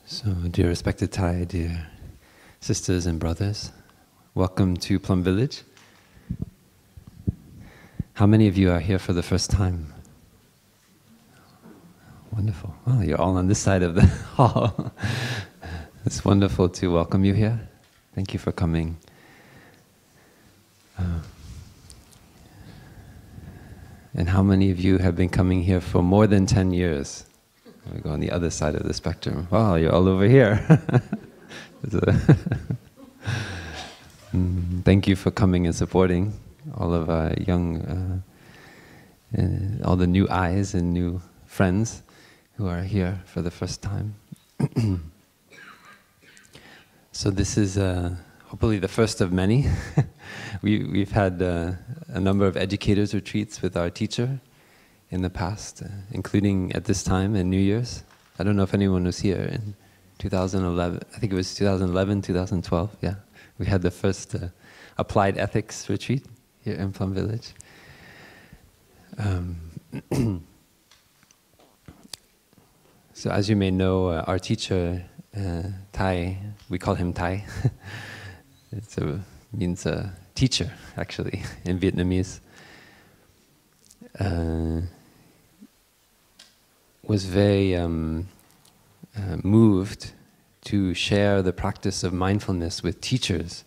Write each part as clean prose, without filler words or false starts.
So, dear respected Thai, dear sisters and brothers, welcome to Plum Village. How many of you are here for the first time? Wonderful. Oh, you're all on this side of the hall. It's wonderful to welcome you here. Thank you for coming. And how many of you have been coming here for more than 10 years? We go on the other side of the spectrum. Wow, you're all over here. Thank you for coming and supporting all of our young, all the new eyes and new friends who are here for the first time. So this is hopefully the first of many. We've had a number of educators retreats with our teacher in the past, including at this time in New Year's. I don't know if anyone was here in 2011. I think it was 2011, 2012. Yeah, we had the first applied ethics retreat here in Plum Village. So as you may know, our teacher, Thai, we call him Thai. It means teacher, actually, in Vietnamese. Was very moved to share the practice of mindfulness with teachers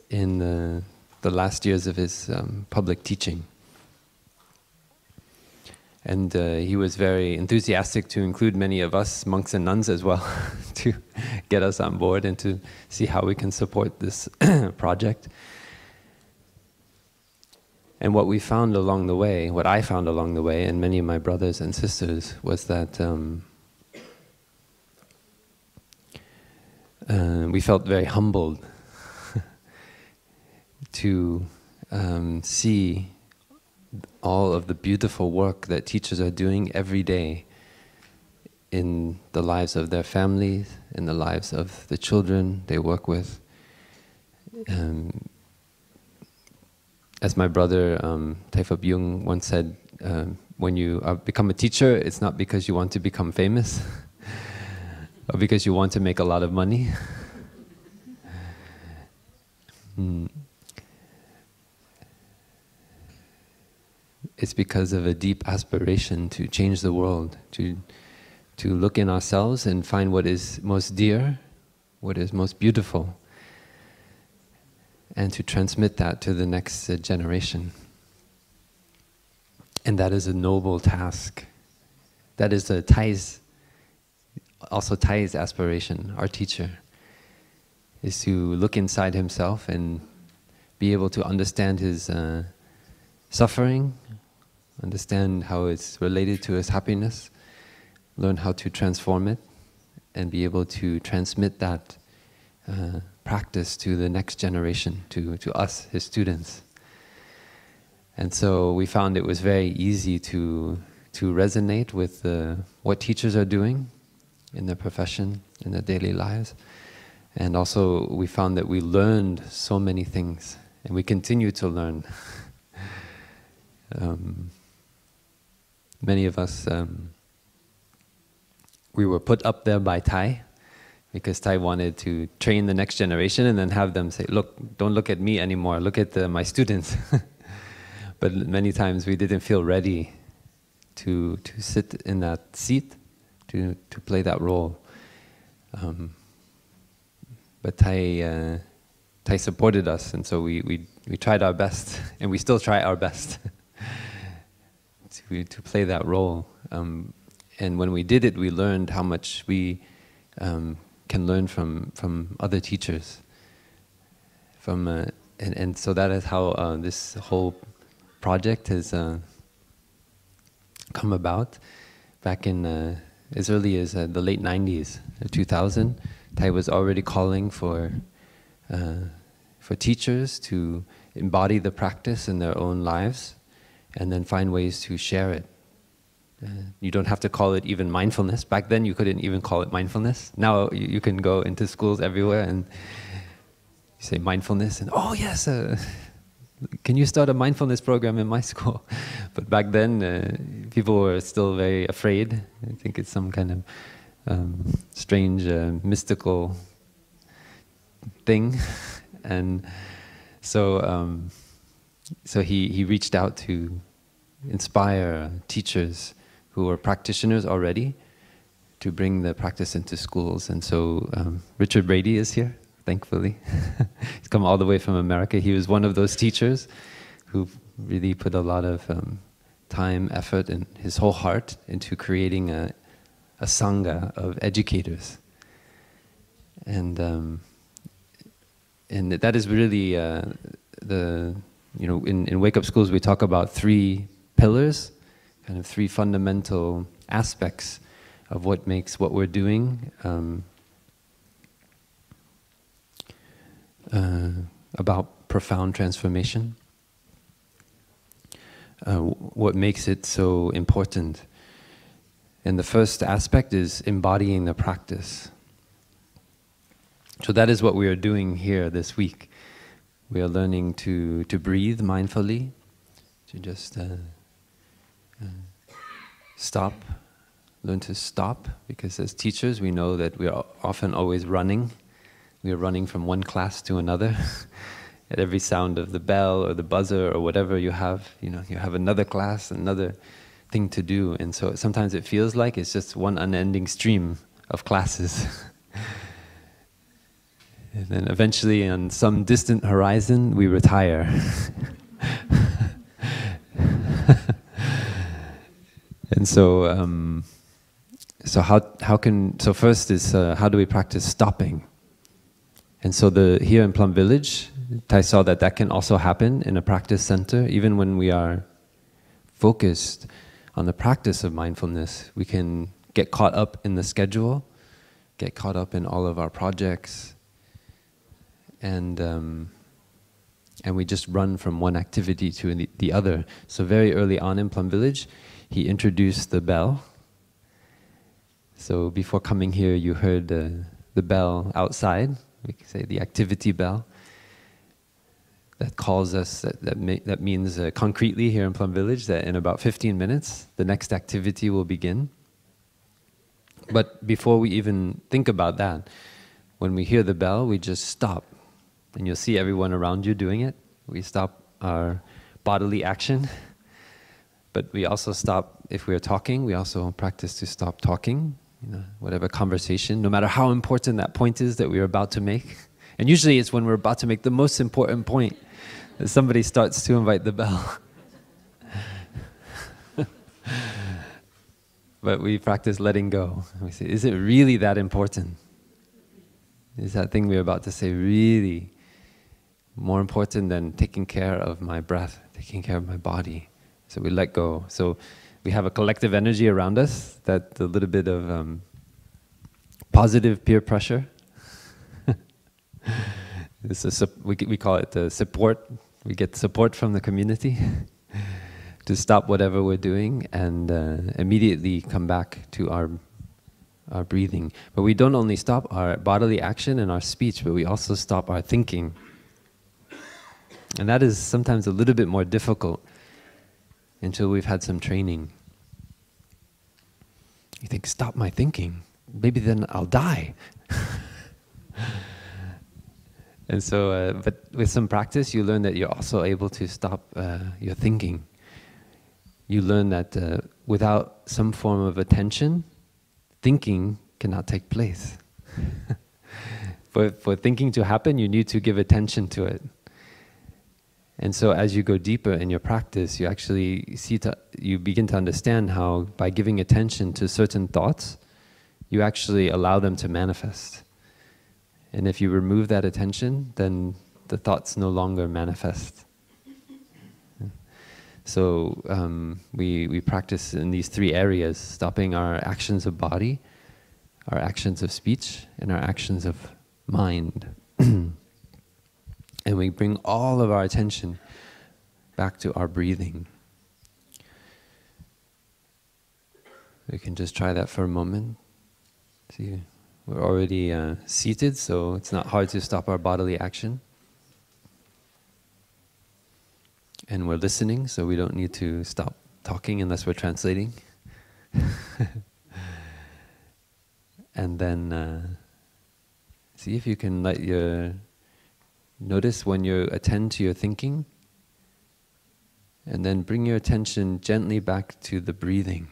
in the last years of his public teaching. And he was very enthusiastic to include many of us, monks and nuns as well, to get us on board and to see how we can support this project. And what we found along the way, what I found along the way, and many of my brothers and sisters, was that we felt very humbled to see all of the beautiful work that teachers are doing every day in the lives of their families, in the lives of the children they work with. As my brother Thai Phap Yung once said, when you become a teacher, it's not because you want to become famous or because you want to make a lot of money. It's because of a deep aspiration to change the world, to look in ourselves and find what is most dear, what is most beautiful, and to transmit that to the next generation. And that is a noble task. That is also Thai's aspiration, our teacher, is to look inside himself and be able to understand his suffering, understand how it's related to his happiness, learn how to transform it, and be able to transmit that practice to the next generation, to us, his students. And so we found it was very easy to resonate with what teachers are doing in their profession, in their daily lives. And also we found that we learned so many things, and we continue to learn. Many of us, we were put up there by Thai, because Thai wanted to train the next generation and then have them say, look, don't look at me anymore, look at my students. But many times we didn't feel ready to sit in that seat, to play that role. But Thai supported us, and so we tried our best, and we still try our best to play that role. And when we did it, we learned how much we can learn from other teachers. And so that is how this whole project has come about. Back in as early as the late 90s, 2000, Thai was already calling for teachers to embody the practice in their own lives and then find ways to share it. You don't have to call it even mindfulness. Back then you couldn't even call it mindfulness. Now you can go into schools everywhere and you say mindfulness and, oh yes, can you start a mindfulness program in my school? But back then people were still very afraid. I think it's some kind strange mystical thing, and so so he reached out to inspire teachers who are practitioners already to bring the practice into schools. And so Richard Brady is here, thankfully. He's come all the way from America. He was one of those teachers who really put a lot of time, effort, and his whole heart into creating a sangha of educators. And that is really in Wake Up Schools we talk about 3 pillars, kind of 3 fundamental aspects of what makes what we're doing about profound transformation, what makes it so important. And the first aspect is embodying the practice. So that is what we are doing here this week. We are learning to breathe mindfully, to just stop, learn to stop, because as teachers we know that we are often always running. We are running from one class to another. At every sound of the bell or the buzzer or whatever you have another class, another thing to do. And so sometimes it feels like it's just one unending stream of classes. And then eventually on some distant horizon we retire. And so so first is how do we practice stopping? And so here in Plum Village, I saw that can also happen in a practice center. Even when we are focused on the practice of mindfulness, we can get caught up in the schedule, get caught up in all of our projects, and we just run from one activity to the other. So very early on in Plum Village, he introduced the bell. So before coming here, you heard the bell outside. We can say the activity bell. That calls us, that means concretely here in Plum Village that in about 15 minutes, the next activity will begin. But before we even think about that, when we hear the bell, we just stop. And you'll see everyone around you doing it. We stop our bodily action. But we also stop, if we're talking, we also practice to stop talking, whatever conversation, no matter how important that point is that we're about to make. And usually it's when we're about to make the most important point that somebody starts to invite the bell. But we practice letting go. We say, is it really that important? Is that thing we're about to say really more important than taking care of my breath, taking care of my body? So we let go. So we have a collective energy around us, that a little bit of positive peer pressure. We call it support. We get support from the community to stop whatever we're doing and immediately come back to our breathing. But we don't only stop our bodily action and our speech, but we also stop our thinking. And that is sometimes a little bit more difficult until we've had some training. You think, stop my thinking. Maybe then I'll die. And so, but with some practice, you learn that you're also able to stop your thinking. You learn that without some form of attention, thinking cannot take place. For thinking to happen, you need to give attention to it. And so as you go deeper in your practice, you actually you begin to understand how by giving attention to certain thoughts, you actually allow them to manifest. And if you remove that attention, then the thoughts no longer manifest. So we practice in these 3 areas, stopping our actions of body, our actions of speech, and our actions of mind. And we bring all of our attention back to our breathing. We can just try that for a moment. See, we're already seated, so it's not hard to stop our bodily action. And we're listening, so we don't need to stop talking unless we're translating. And then see if you can notice when you attend to your thinking, and then bring your attention gently back to the breathing.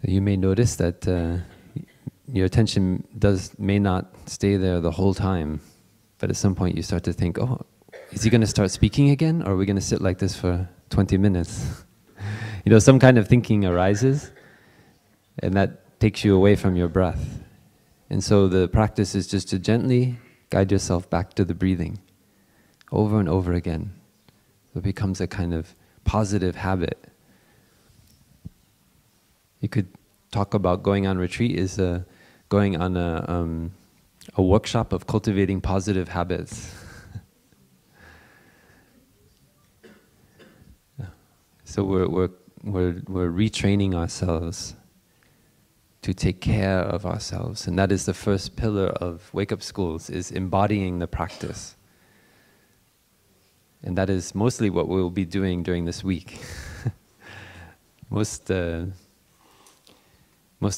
You may notice that your attention may not stay there the whole time, but at some point you start to think, oh, is he going to start speaking again, or are we going to sit like this for 20 minutes? Some kind of thinking arises, and that takes you away from your breath. And so the practice is just to gently guide yourself back to the breathing, over and over again. It becomes a kind of positive habit. You could talk about going on retreat is going on a workshop of cultivating positive habits. So we're retraining ourselves to take care of ourselves, and that is the first pillar of wake-up schools, is embodying the practice. And that is mostly what we'll be doing during this week. Most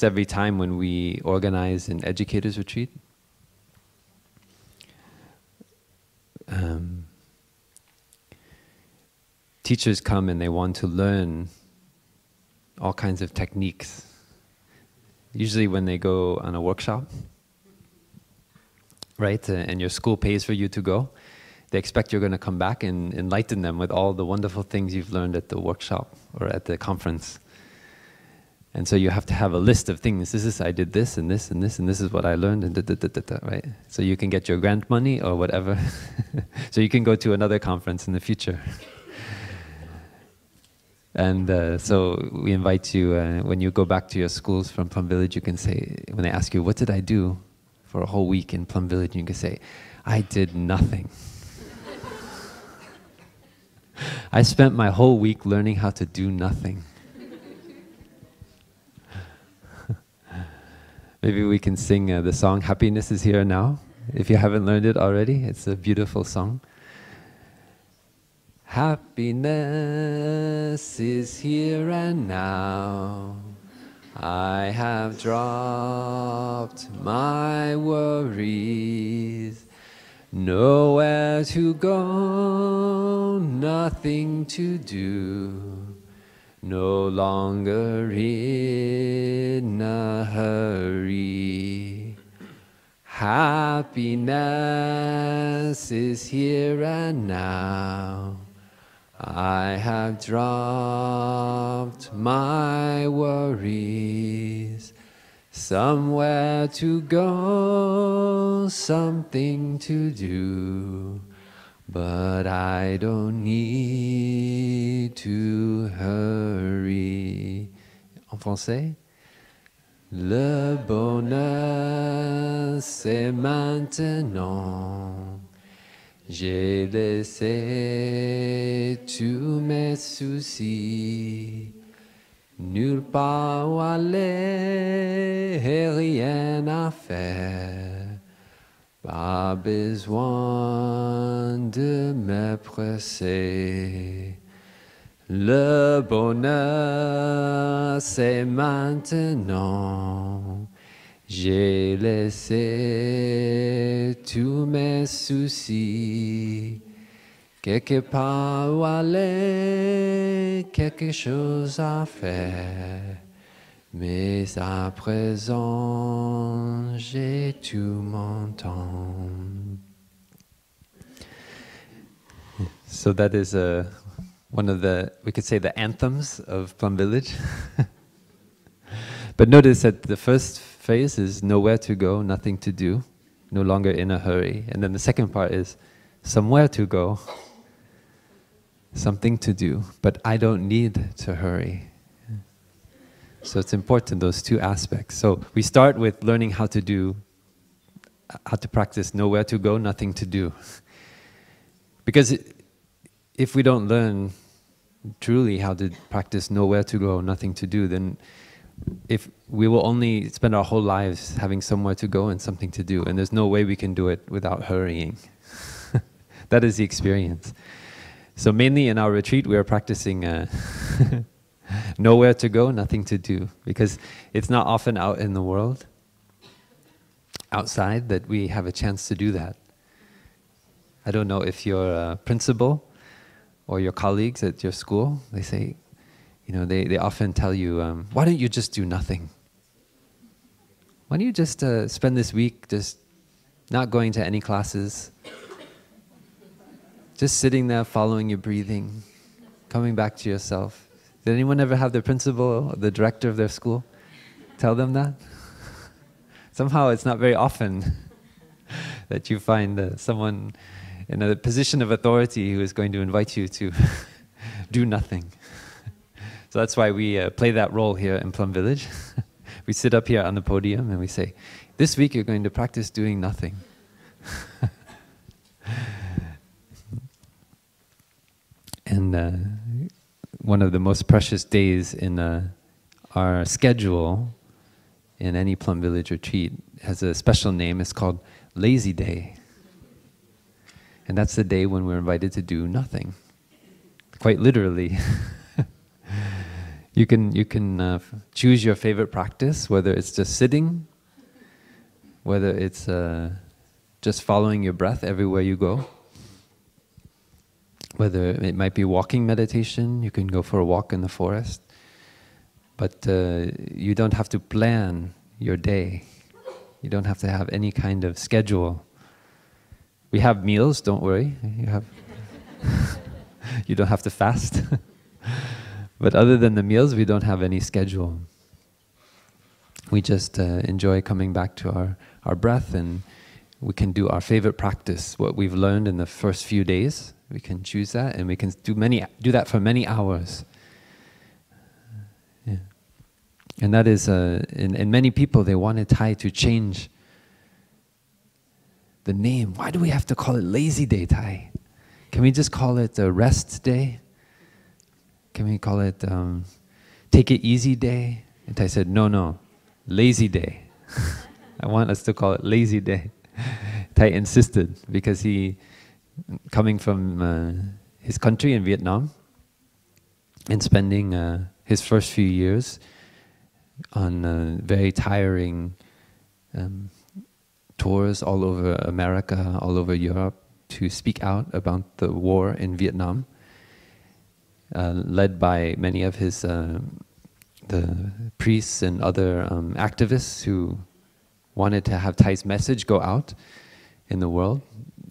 every time when we organize an educators retreat, teachers come and they want to learn all kinds of techniques. Usually when they go on a workshop, right, and your school pays for you to go, they expect you're going to come back and enlighten them with all the wonderful things you've learned at the workshop or at the conference. And so you have to have a list of things. I did this and this and this, and this is what I learned, and right? So you can get your grant money or whatever. So you can go to another conference in the future. And so we invite you, when you go back to your schools from Plum Village, you can say, when they ask you, what did I do for a whole week in Plum Village? You can say, I did nothing. I spent my whole week learning how to do nothing. Maybe we can sing the song, Happiness is Here Now. If you haven't learned it already, it's a beautiful song. Happiness is here and now. I have dropped my worries. Nowhere to go, nothing to do. No longer in a hurry. Happiness is here and now. I have dropped my worries. Somewhere to go, something to do, but I don't need to hurry. En français? Le bonheur, c'est maintenant. J'ai laissé tous mes soucis. Nulle part où aller, et rien à faire. Pas besoin de me presser. Le bonheur, c'est maintenant. J'ai laissé tous mes soucis. Quelque part où aller, quelque chose à faire. Mais à présent, j'ai tout mon temps. So that is one of the, we could say, the anthems of Plum Village. But notice that the first phrase is nowhere to go, nothing to do, no longer in a hurry. And then the second part is somewhere to go, something to do, but I don't need to hurry. So it's important, those two aspects. So we start with learning how to practice nowhere to go, nothing to do. Because if we don't learn truly how to practice nowhere to go, nothing to do, then if we will only spend our whole lives having somewhere to go and something to do, and there's no way we can do it without hurrying. That is the experience. So mainly in our retreat, we are practicing nowhere to go, nothing to do, because it's not often out in the world. outside that we have a chance to do that. I don't know if your principal or your colleagues at your school, they say, they often tell you, why don't you just do nothing? Why don't you just spend this week just not going to any classes, just sitting there following your breathing, coming back to yourself. Did anyone ever have the principal or the director of their school tell them that? Somehow it's not very often that you find someone in a position of authority who is going to invite you to do nothing. So that's why we play that role here in Plum Village. We sit up here on the podium and we say, this week you're going to practice doing nothing. And one of the most precious days in our schedule in any Plum Village retreat has a special name. It's called Lazy Day. And that's the day when we're invited to do nothing. Quite literally. You can choose your favorite practice, whether it's just sitting, whether it's just following your breath everywhere you go, whether it might be walking meditation. You can go for a walk in the forest, but you don't have to plan your day. You don't have to have any kind of schedule. We have meals, don't worry. You don't have to fast. But other than the meals, we don't have any schedule. We just enjoy coming back to our breath, and we can do our favorite practice, what we've learned in the first few days. We can choose that, and we can do that for many hours. Yeah. And that is, in many people, they want Thai to change the name. Why do we have to call it Lazy Day, Thai? Can we just call it a Rest Day? Can we call it Take It Easy Day? And Thai said, no, Lazy Day. I want us to call it Lazy Day. Thai insisted, because he, coming from his country in Vietnam, and spending his first few years on very tiring tours all over America, all over Europe, to speak out about the war in Vietnam, led by many of his the priests and other activists who wanted to have Thai's message go out in the world.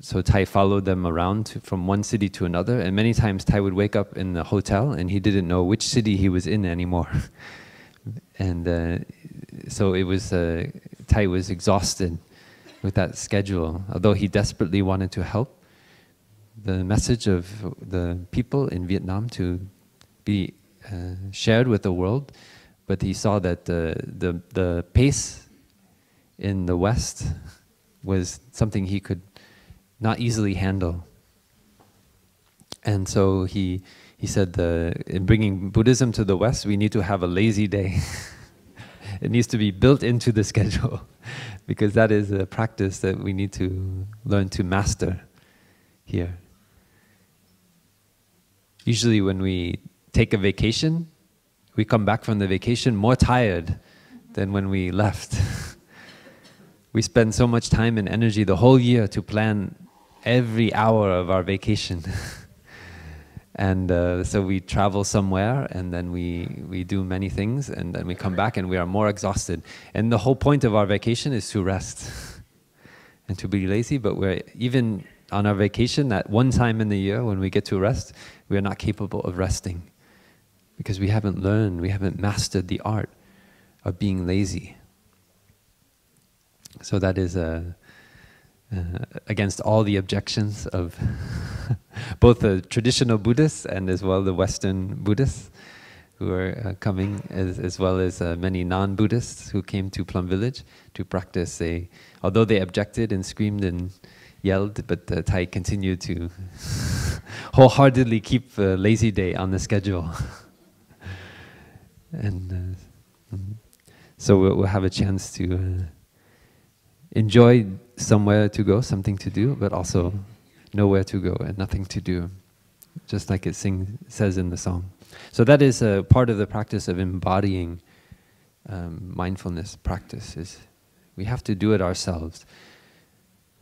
So Thai followed them around from one city to another, and many times Thai would wake up in the hotel and he didn't know which city he was in anymore. And so it was, Thai was exhausted with that schedule. Although he desperately wanted to help the message of the people in Vietnam to be shared with the world, but he saw that the pace in the West was something he could not easily handle. And so he said, in bringing Buddhism to the West, we need to have a lazy day. It needs to be built into the schedule, because that is a practice that we need to learn to master here. Usually when we take a vacation, we come back from the vacation more tired than when we left. We spend so much time and energy the whole year to plan every hour of our vacation. And so we travel somewhere, and then we do many things, and then we come back and we are more exhausted. And the whole point of our vacation is to rest and to be lazy, but we're even on our vacation, that one time in the year when we get to rest, we are not capable of resting, because we haven't learned, we haven't mastered the art of being lazy. So that is against all the objections of both the traditional Buddhists and as well the Western Buddhists who are coming, as well as many non-Buddhists who came to Plum Village to practice. Although they objected and screamed and yelled, but Thai continued to wholeheartedly keep Lazy Day on the schedule. And so we'll have a chance to enjoy somewhere to go, something to do, but also nowhere to go and nothing to do, just like it says in the song. So that is a part of the practice of embodying mindfulness practice, is We have to do it ourselves.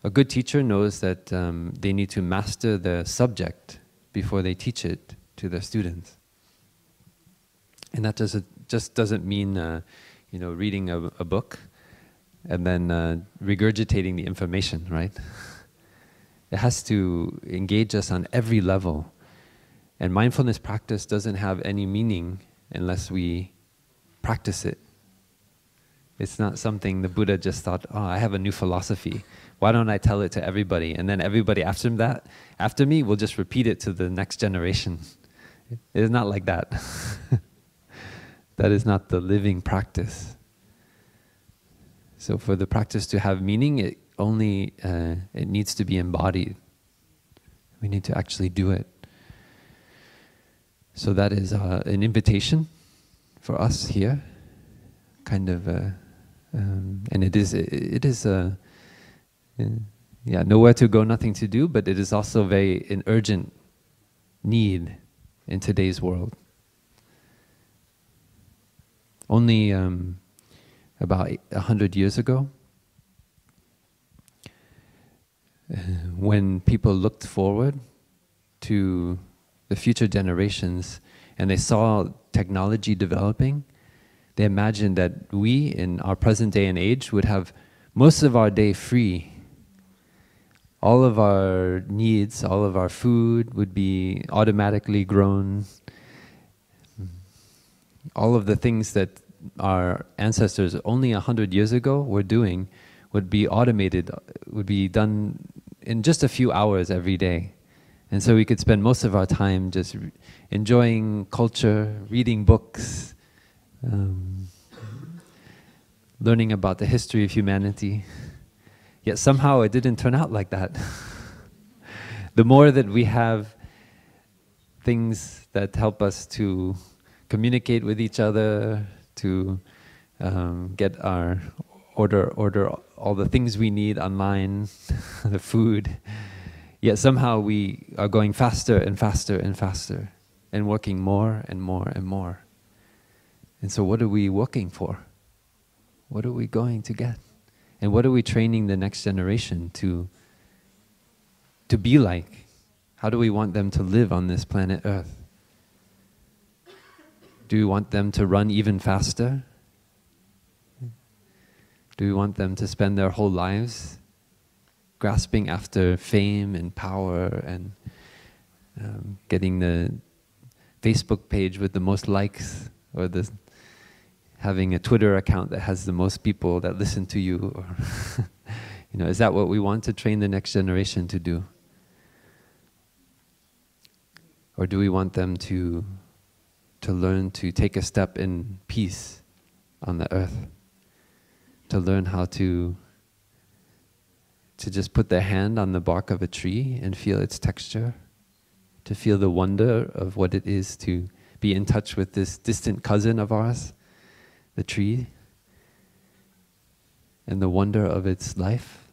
A good teacher knows that they need to master the subject before they teach it to their students. And that just doesn't mean reading a book and then regurgitating the information, right? It has to engage us on every level. And mindfulness practice doesn't have any meaning unless we practice it. It's not something the Buddha just thought, oh, I have a new philosophy. Why don't I tell it to everybody? And then everybody after me will just repeat it to the next generation. It is not like that. That is not the living practice. So for the practice to have meaning, it needs to be embodied. We need to actually do it. So that is an invitation for us here, kind of, and it is nowhere to go, nothing to do, but it is also an urgent need in today's world. Only about 100 years ago, when people looked forward to the future generations and they saw technology developing, they imagined that we, in our present day and age, would have most of our day free. All of our needs, all of our food would be automatically grown. All of the things that our ancestors only 100 years ago were doing would be automated, would be done in just a few hours every day. And so we could spend most of our time just enjoying culture, reading books, learning about the history of humanity. Yet somehow it didn't turn out like that. The more that we have things that help us to communicate with each other, to get our order all the things we need online, the food, yet somehow we are going faster and faster and faster and working more and more and more. And so what are we working for? What are we going to get? And what are we training the next generation to be like? How do we want them to live on this planet Earth? Do we want them to run even faster? Do we want them to spend their whole lives grasping after fame and power and getting the Facebook page with the most likes, or having a Twitter account that has the most people that listen to you? Or is that what we want to train the next generation to do? Or do we want them to learn to take a step in peace on the earth? To learn how to just put their hand on the bark of a tree and feel its texture, to feel the wonder of what it is to be in touch with this distant cousin of ours, the tree, and the wonder of its life,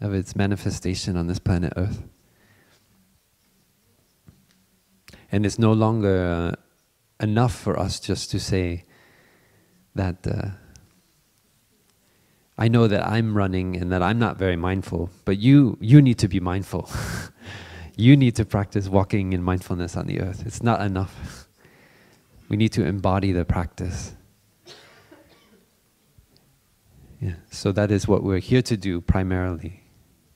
of its manifestation on this planet Earth. And it's no longer enough for us just to say that I know that I'm running and that I'm not very mindful, but you need to be mindful. You need to practice walking in mindfulness on the earth. It's not enough. We need to embody the practice. Yeah. So that is what we're here to do primarily,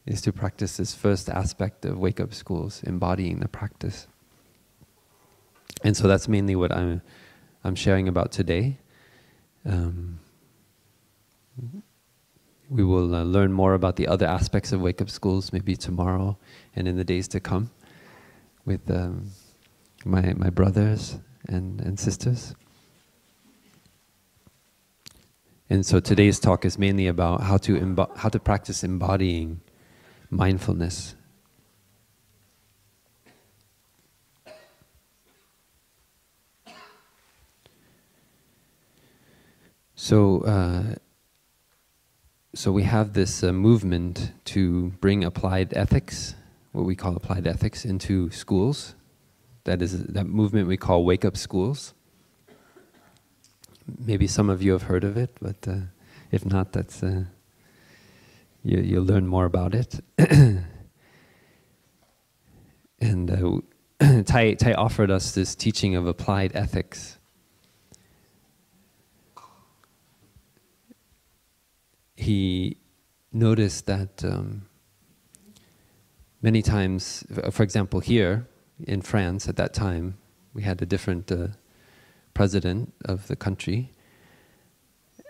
is to practice this first aspect of wake-up schools, embodying the practice. And so that's mainly what I'm sharing about today. We will learn more about the other aspects of wake-up schools maybe tomorrow and in the days to come with my brothers and sisters. And so today's talk is mainly about how to practice embodying mindfulness. So we have this movement to bring applied ethics, what we call applied ethics, into schools. That movement we call wake-up schools. Maybe some of you have heard of it, but if not, that's you'll learn more about it. And Tai offered us this teaching of applied ethics. He noticed that many times, for example, here in France at that time, we had a different president of the country,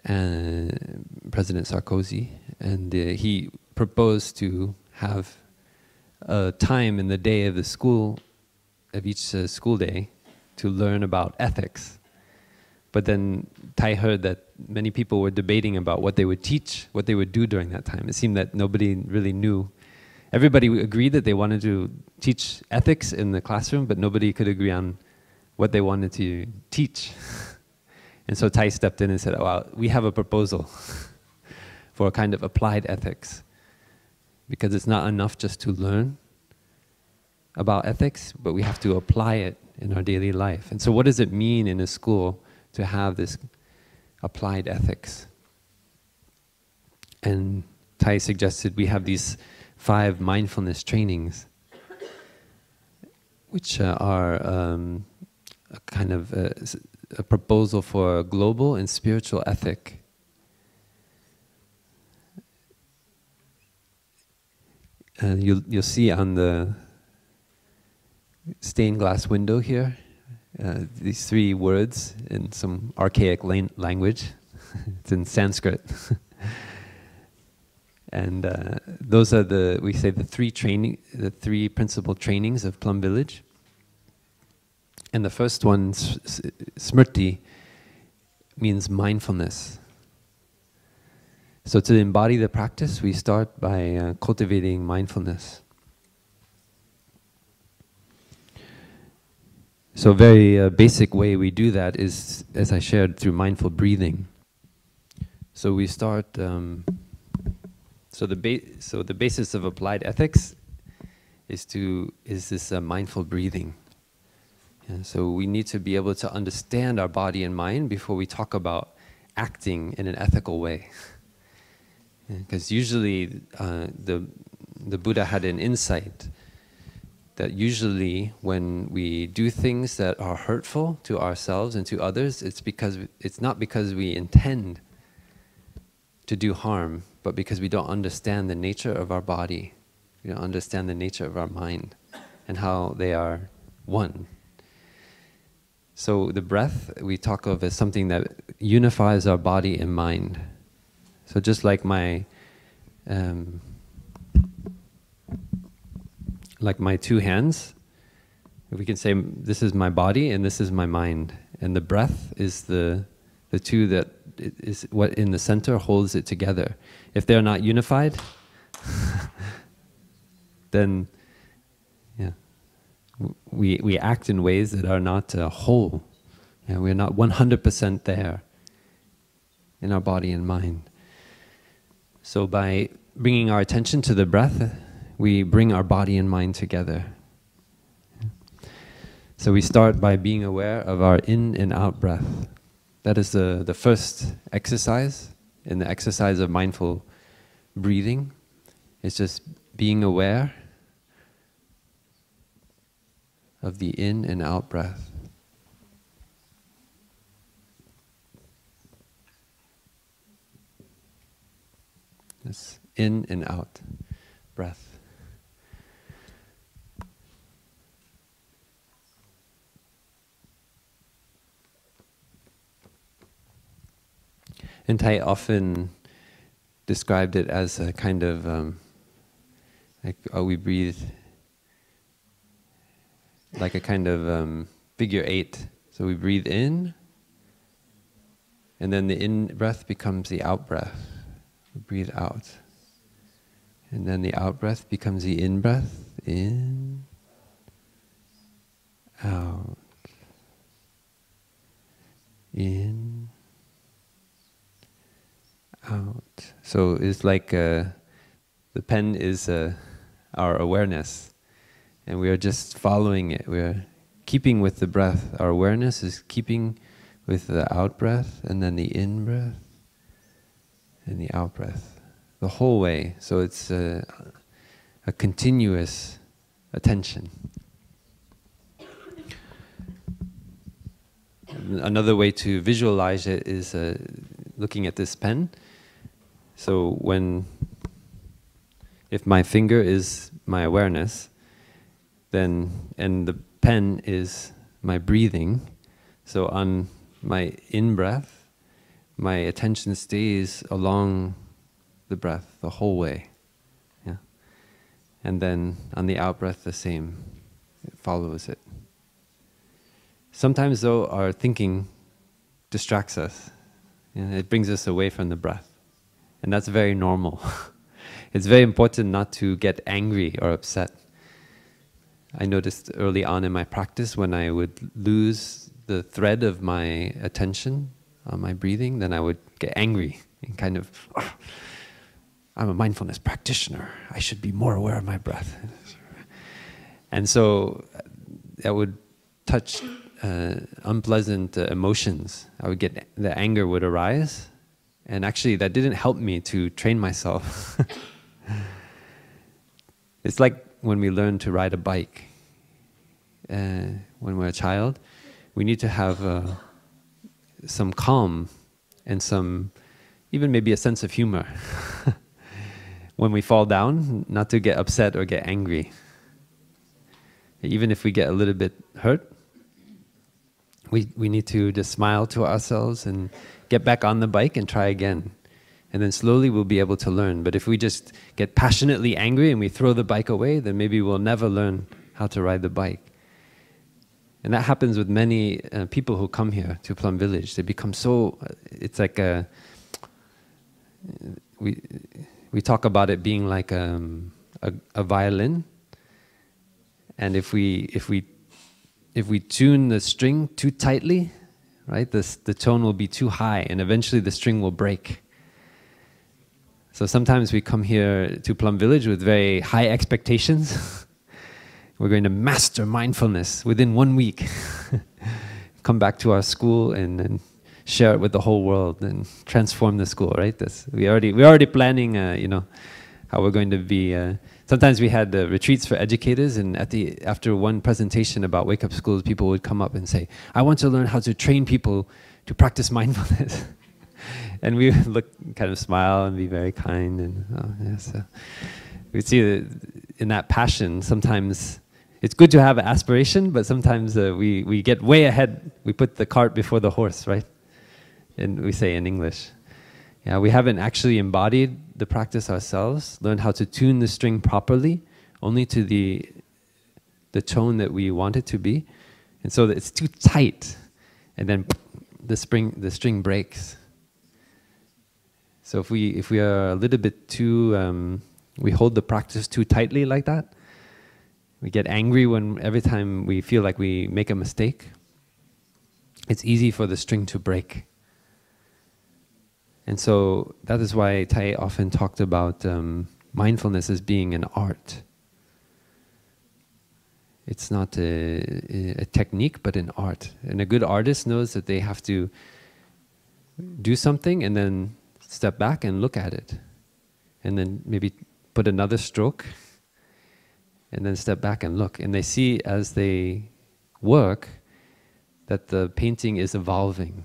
President Sarkozy, and he proposed to have a time in the day of the school, of each school day, to learn about ethics. But then Tai heard that many people were debating about what they would teach, what they would do during that time. It seemed that nobody really knew. Everybody agreed that they wanted to teach ethics in the classroom, but nobody could agree on what they wanted to teach. And so Tai stepped in and said, "Oh, well, we have a proposal for a kind of applied ethics, because it's not enough just to learn about ethics, but we have to apply it in our daily life." And so what does it mean in a school to have this applied ethics? And Tai suggested we have these 5 mindfulness trainings, which are a kind of a proposal for a global and spiritual ethic. You'll see on the stained glass window here these 3 words in some archaic language. It's in Sanskrit. And those are we say the 3 principal trainings of Plum Village. And the first one, smriti, means mindfulness. So to embody the practice, we start by cultivating mindfulness. So a very basic way we do that is, as I shared, through mindful breathing. So we start, so the basis of applied ethics is this mindful breathing. And so we need to be able to understand our body and mind before we talk about acting in an ethical way. Because usually the Buddha had an insight that usually when we do things that are hurtful to ourselves and to others, it's not because we intend to do harm, but because we don't understand the nature of our body. We don't understand the nature of our mind and how they are one. So the breath we talk of as something that unifies our body and mind. So just like my 2 hands, we can say this is my body and this is my mind, and the breath is the 2 that is what in the center holds it together. If they're not unified, then we act in ways that are not whole. We're not 100% there in our body and mind. So by bringing our attention to the breath, we bring our body and mind together. So we start by being aware of our in and out breath. That is the first exercise in the exercise of mindful breathing. It's just being aware of the in and out breath. This in and out breath. And Tai often described it as a kind of we breathe like a kind of figure 8. So we breathe in, and then the in breath becomes the out breath. We breathe out, and then the out breath becomes the in breath. In, out, in, out. So it's like the pen is our awareness. And we are just following it. We're keeping with the breath. Our awareness is keeping with the out breath, and then the in breath, and the out breath. the whole way. So it's a continuous attention. Another way to visualize it is looking at this pen. So if my finger is my awareness, then, and the pen is my breathing, so on my in-breath, my attention stays along the breath the whole way. Yeah. And then on the out-breath, the same. It follows it. Sometimes, though, our thinking distracts us. It brings us away from the breath. And that's very normal. It's very important not to get angry or upset. I noticed early on in my practice, when I would lose the thread of my attention on my breathing, then I would get angry and kind of, oh, I'm a mindfulness practitioner, I should be more aware of my breath. And so that would touch unpleasant emotions. I would get, the anger would arise, and actually that didn't help me to train myself. It's like when we learn to ride a bike. When we're a child, we need to have some calm and some, even maybe a sense of humor. When we fall down, not to get upset or get angry. Even if we get a little bit hurt, we need to just smile to ourselves and get back on the bike and try again. And then slowly we'll be able to learn. But if we just get passionately angry and we throw the bike away, then maybe we'll never learn how to ride the bike. And that happens with many people who come here to Plum Village. They become so, it's like we talk about it being like a violin. And if we tune the string too tightly, right, the tone will be too high, and eventually the string will break. So sometimes we come here to Plum Village with very high expectations. We're going to master mindfulness within 1 week. Come back to our school and share it with the whole world and transform the school, right? We're already planning, how we're going to be. Sometimes we had retreats for educators, and after one presentation about wake-up schools, people would come up and say, I want to learn how to train people to practice mindfulness. And we would look, kind of smile and be very kind. And so we see that in that passion, sometimes it's good to have an aspiration, but sometimes we get way ahead. We put the cart before the horse, right? And we say in English. Yeah, we haven't actually embodied the practice ourselves, learned how to tune the string properly, only to the tone that we want it to be. And so that it's too tight, and then the string breaks. So if we are a little bit too, we hold the practice too tightly like that, we get angry every time we feel like we make a mistake, it's easy for the string to break. And so that is why Tai often talked about mindfulness as being an art. It's not a technique, but an art. And a good artist knows that they have to do something and then step back and look at it. And then maybe put another stroke and then step back and look. And they see as they work that the painting is evolving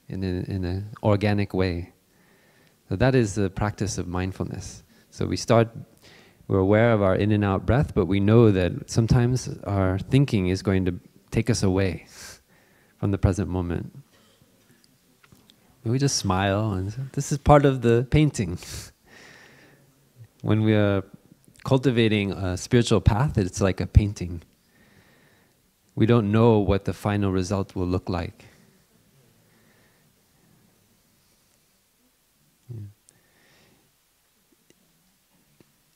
in an organic way. So that is the practice of mindfulness. So we're aware of our in and out breath, but we know that sometimes our thinking is going to take us away from the present moment. And we just smile, and this is part of the painting. When we are cultivating a spiritual path, it's like a painting. We don't know what the final result will look like.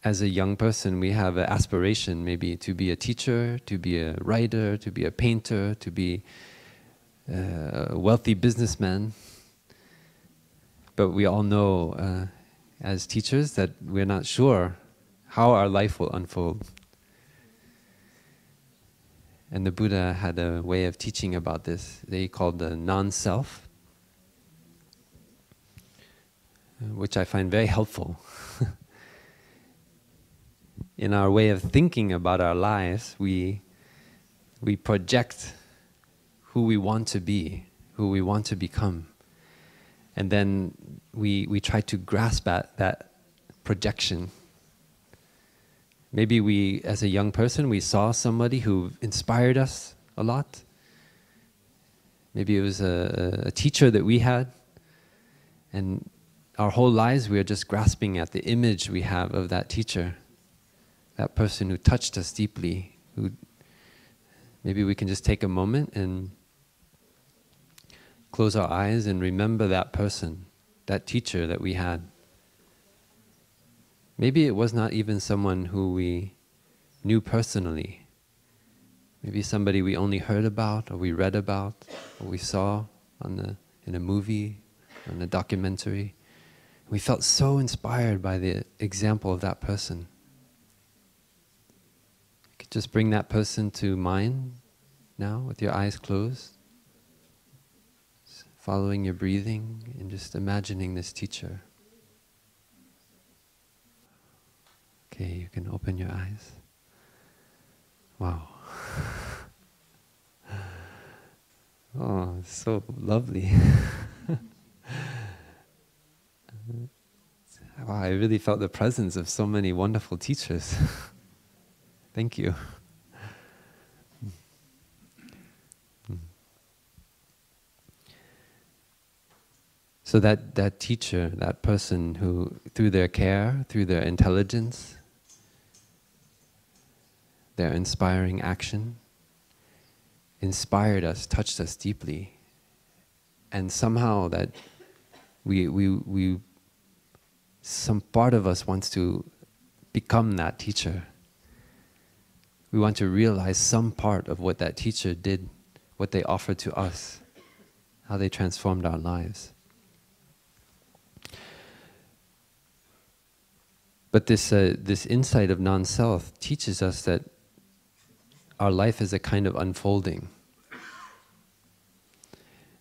As a young person, we have an aspiration maybe to be a teacher, to be a writer, to be a painter, to be a wealthy businessman. But we all know as teachers that we're not sure how our life will unfold. And the Buddha had a way of teaching about this. They called the non-self. which I find very helpful. In our way of thinking about our lives, we project who we want to be, who we want to become. And then we try to grasp at that projection. Maybe we, as a young person, we saw somebody who inspired us a lot. Maybe it was a teacher that we had. And our whole lives we are just grasping at the image we have of that teacher. That person who touched us deeply. Maybe we can just take a moment and close our eyes and remember that person, that teacher that we had. Maybe it was not even someone who we knew personally. Maybe somebody we only heard about, or we read about, or we saw in a movie, in a documentary. We felt so inspired by the example of that person. You could just bring that person to mind now with your eyes closed, following your breathing and just imagining this teacher. Okay, you can open your eyes. Wow. Oh, it's so lovely. Wow, I really felt the presence of so many wonderful teachers. Thank you. So that teacher, that person who, through their care, through their intelligence, their inspiring action, inspired us, touched us deeply. And somehow that some part of us wants to become that teacher. We want to realize some part of what that teacher did, what they offered to us, how they transformed our lives. But this insight of non-self teaches us that our life is a kind of unfolding.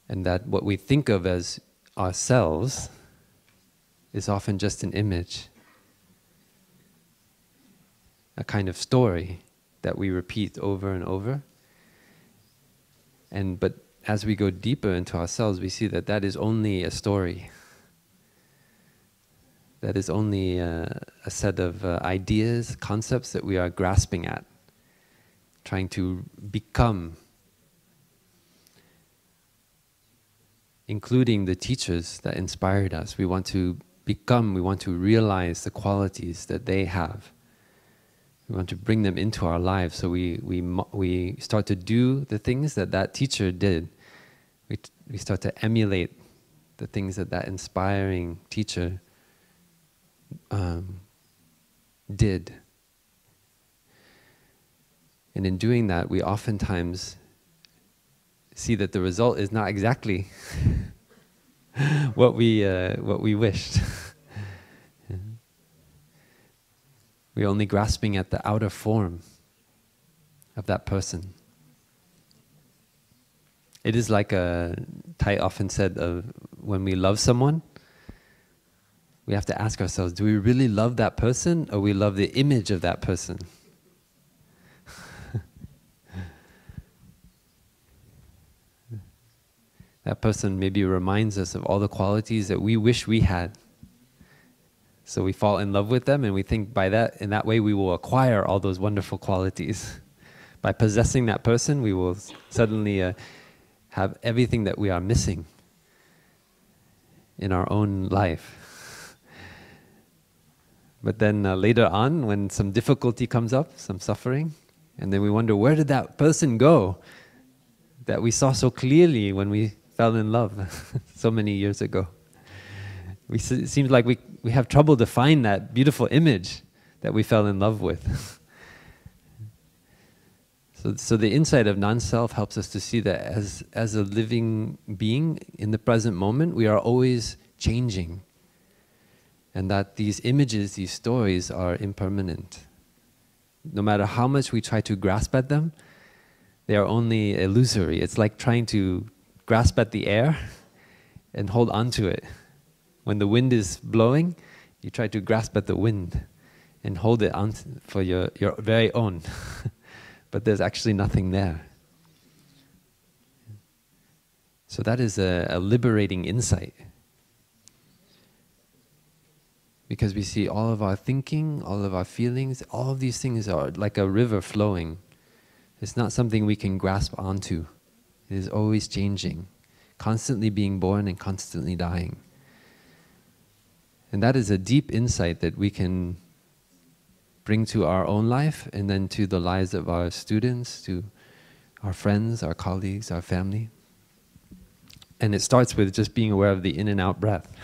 And that what we think of as ourselves is often just an image, a kind of story that we repeat over and over. But as we go deeper into ourselves, we see that that is only a story. That is only a set of ideas, concepts that we are grasping at, trying to become, including the teachers that inspired us. We want to become, we want to realize the qualities that they have. We want to bring them into our lives, so we start to do the things that that teacher did. We start to emulate the things that that inspiring teacher did. And in doing that, we oftentimes see that the result is not exactly what we wished. We're only grasping at the outer form of that person. It is like Thai often said, when we love someone, we have to ask ourselves, do we really love that person, or we love the image of that person? That person maybe reminds us of all the qualities that we wish we had. So we fall in love with them, and we think in that way we will acquire all those wonderful qualities. By possessing that person, we will suddenly have everything that we are missing in our own life. But then later on, when some difficulty comes up, some suffering, and then we wonder, where did that person go that we saw so clearly when we fell in love so many years ago? It seems like we have trouble to find that beautiful image that we fell in love with. So the insight of non-self helps us to see that as a living being in the present moment, we are always changing. And that these images, these stories are impermanent. No matter how much we try to grasp at them, they are only illusory. It's like trying to grasp at the air and hold on to it. When the wind is blowing, you try to grasp at the wind and hold it on for your very own. But there's actually nothing there. So that is a liberating insight. Because we see all of our thinking, all of our feelings, all of these things are like a river flowing. It's not something we can grasp onto. It is always changing, constantly being born and constantly dying. And that is a deep insight that we can bring to our own life and then to the lives of our students, to our friends, our colleagues, our family. And it starts with just being aware of the in and out breath.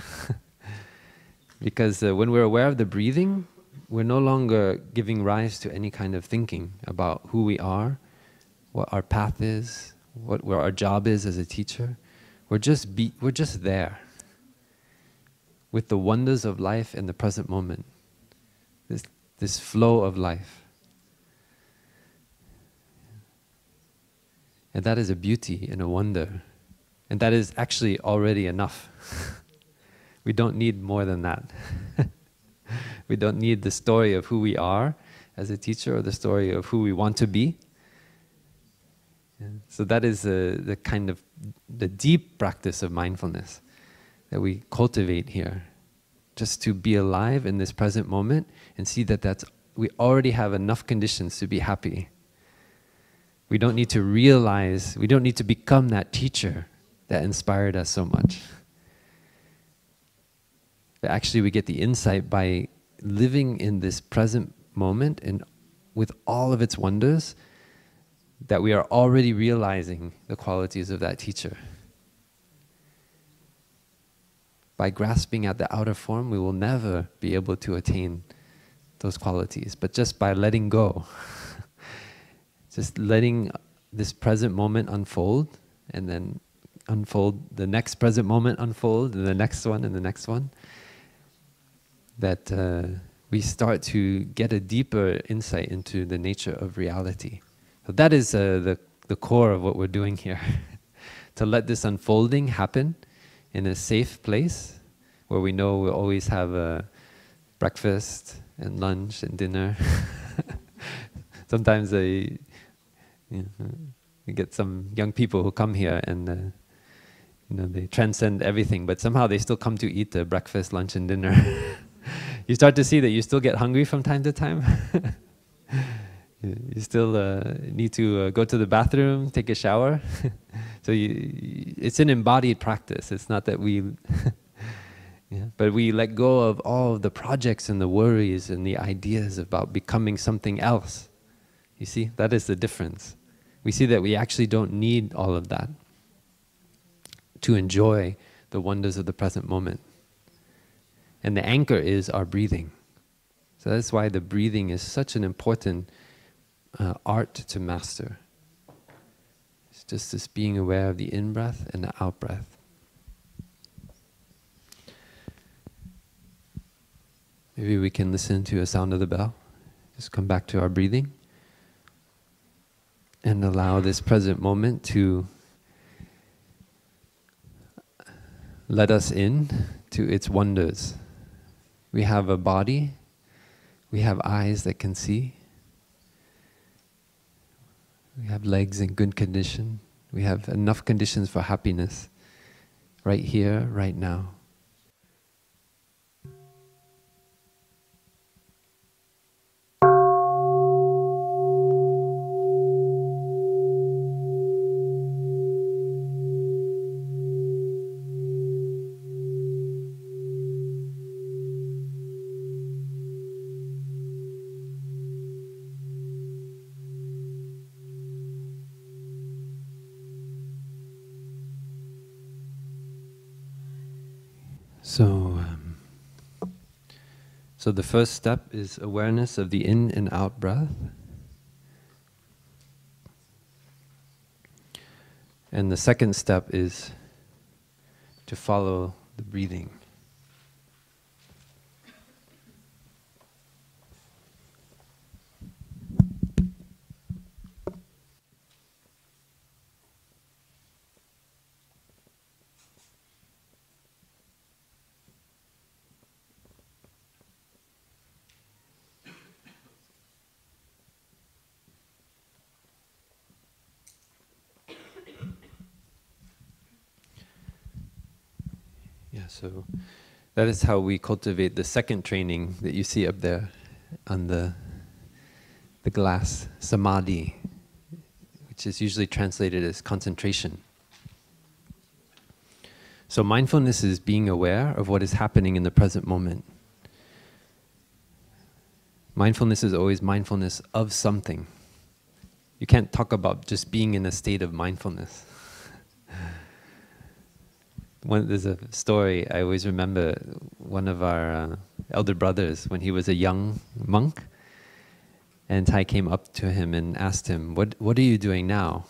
Because when we're aware of the breathing, we're no longer giving rise to any kind of thinking about who we are, what our path is, what our job is as a teacher. We're just there with the wonders of life in the present moment. This flow of life. And that is a beauty and a wonder. And that is actually already enough. We don't need more than that. We don't need the story of who we are as a teacher or the story of who we want to be. Yeah. So that is the kind of the deep practice of mindfulness that we cultivate here. Just to be alive in this present moment and see that we already have enough conditions to be happy. We don't need to realize, we don't need to become that teacher that inspired us so much. But actually we get the insight by living in this present moment and with all of its wonders, that we are already realizing the qualities of that teacher. By grasping at the outer form, we will never be able to attain those qualities. But just by letting go, just letting this present moment unfold, and then unfold the next present moment unfold, and the next one, and the next one, that we start to get a deeper insight into the nature of reality. So that is the core of what we're doing here. To let this unfolding happen in a safe place where we know we'll always have a breakfast and lunch and dinner. Sometimes we get some young people who come here and they transcend everything, but somehow they still come to eat the breakfast, lunch and dinner. You start to see that you still get hungry from time to time. You still need to go to the bathroom, take a shower. So it's an embodied practice. It's not that we, but we let go of all of the projects and the worries and the ideas about becoming something else. You see, that is the difference. We see that we actually don't need all of that to enjoy the wonders of the present moment. And the anchor is our breathing. So that's why the breathing is such an important art to master. It's just this being aware of the in-breath and the out-breath. Maybe we can listen to a sound of the bell. Just come back to our breathing. And allow this present moment to let us in to its wonders. We have a body. We have eyes that can see. We have legs in good condition. We have enough conditions for happiness right here, right now. So the first step is awareness of the in and out breath. And the second step is to follow the breathing. Yeah, so that is how we cultivate the second training that you see up there on the glass, samadhi, which is usually translated as concentration. So mindfulness is being aware of what is happening in the present moment. Mindfulness is always mindfulness of something. You can't talk about just being in a state of mindfulness. There's a story I always remember. One of our elder brothers, when he was a young monk, and Thai came up to him and asked him, what are you doing now?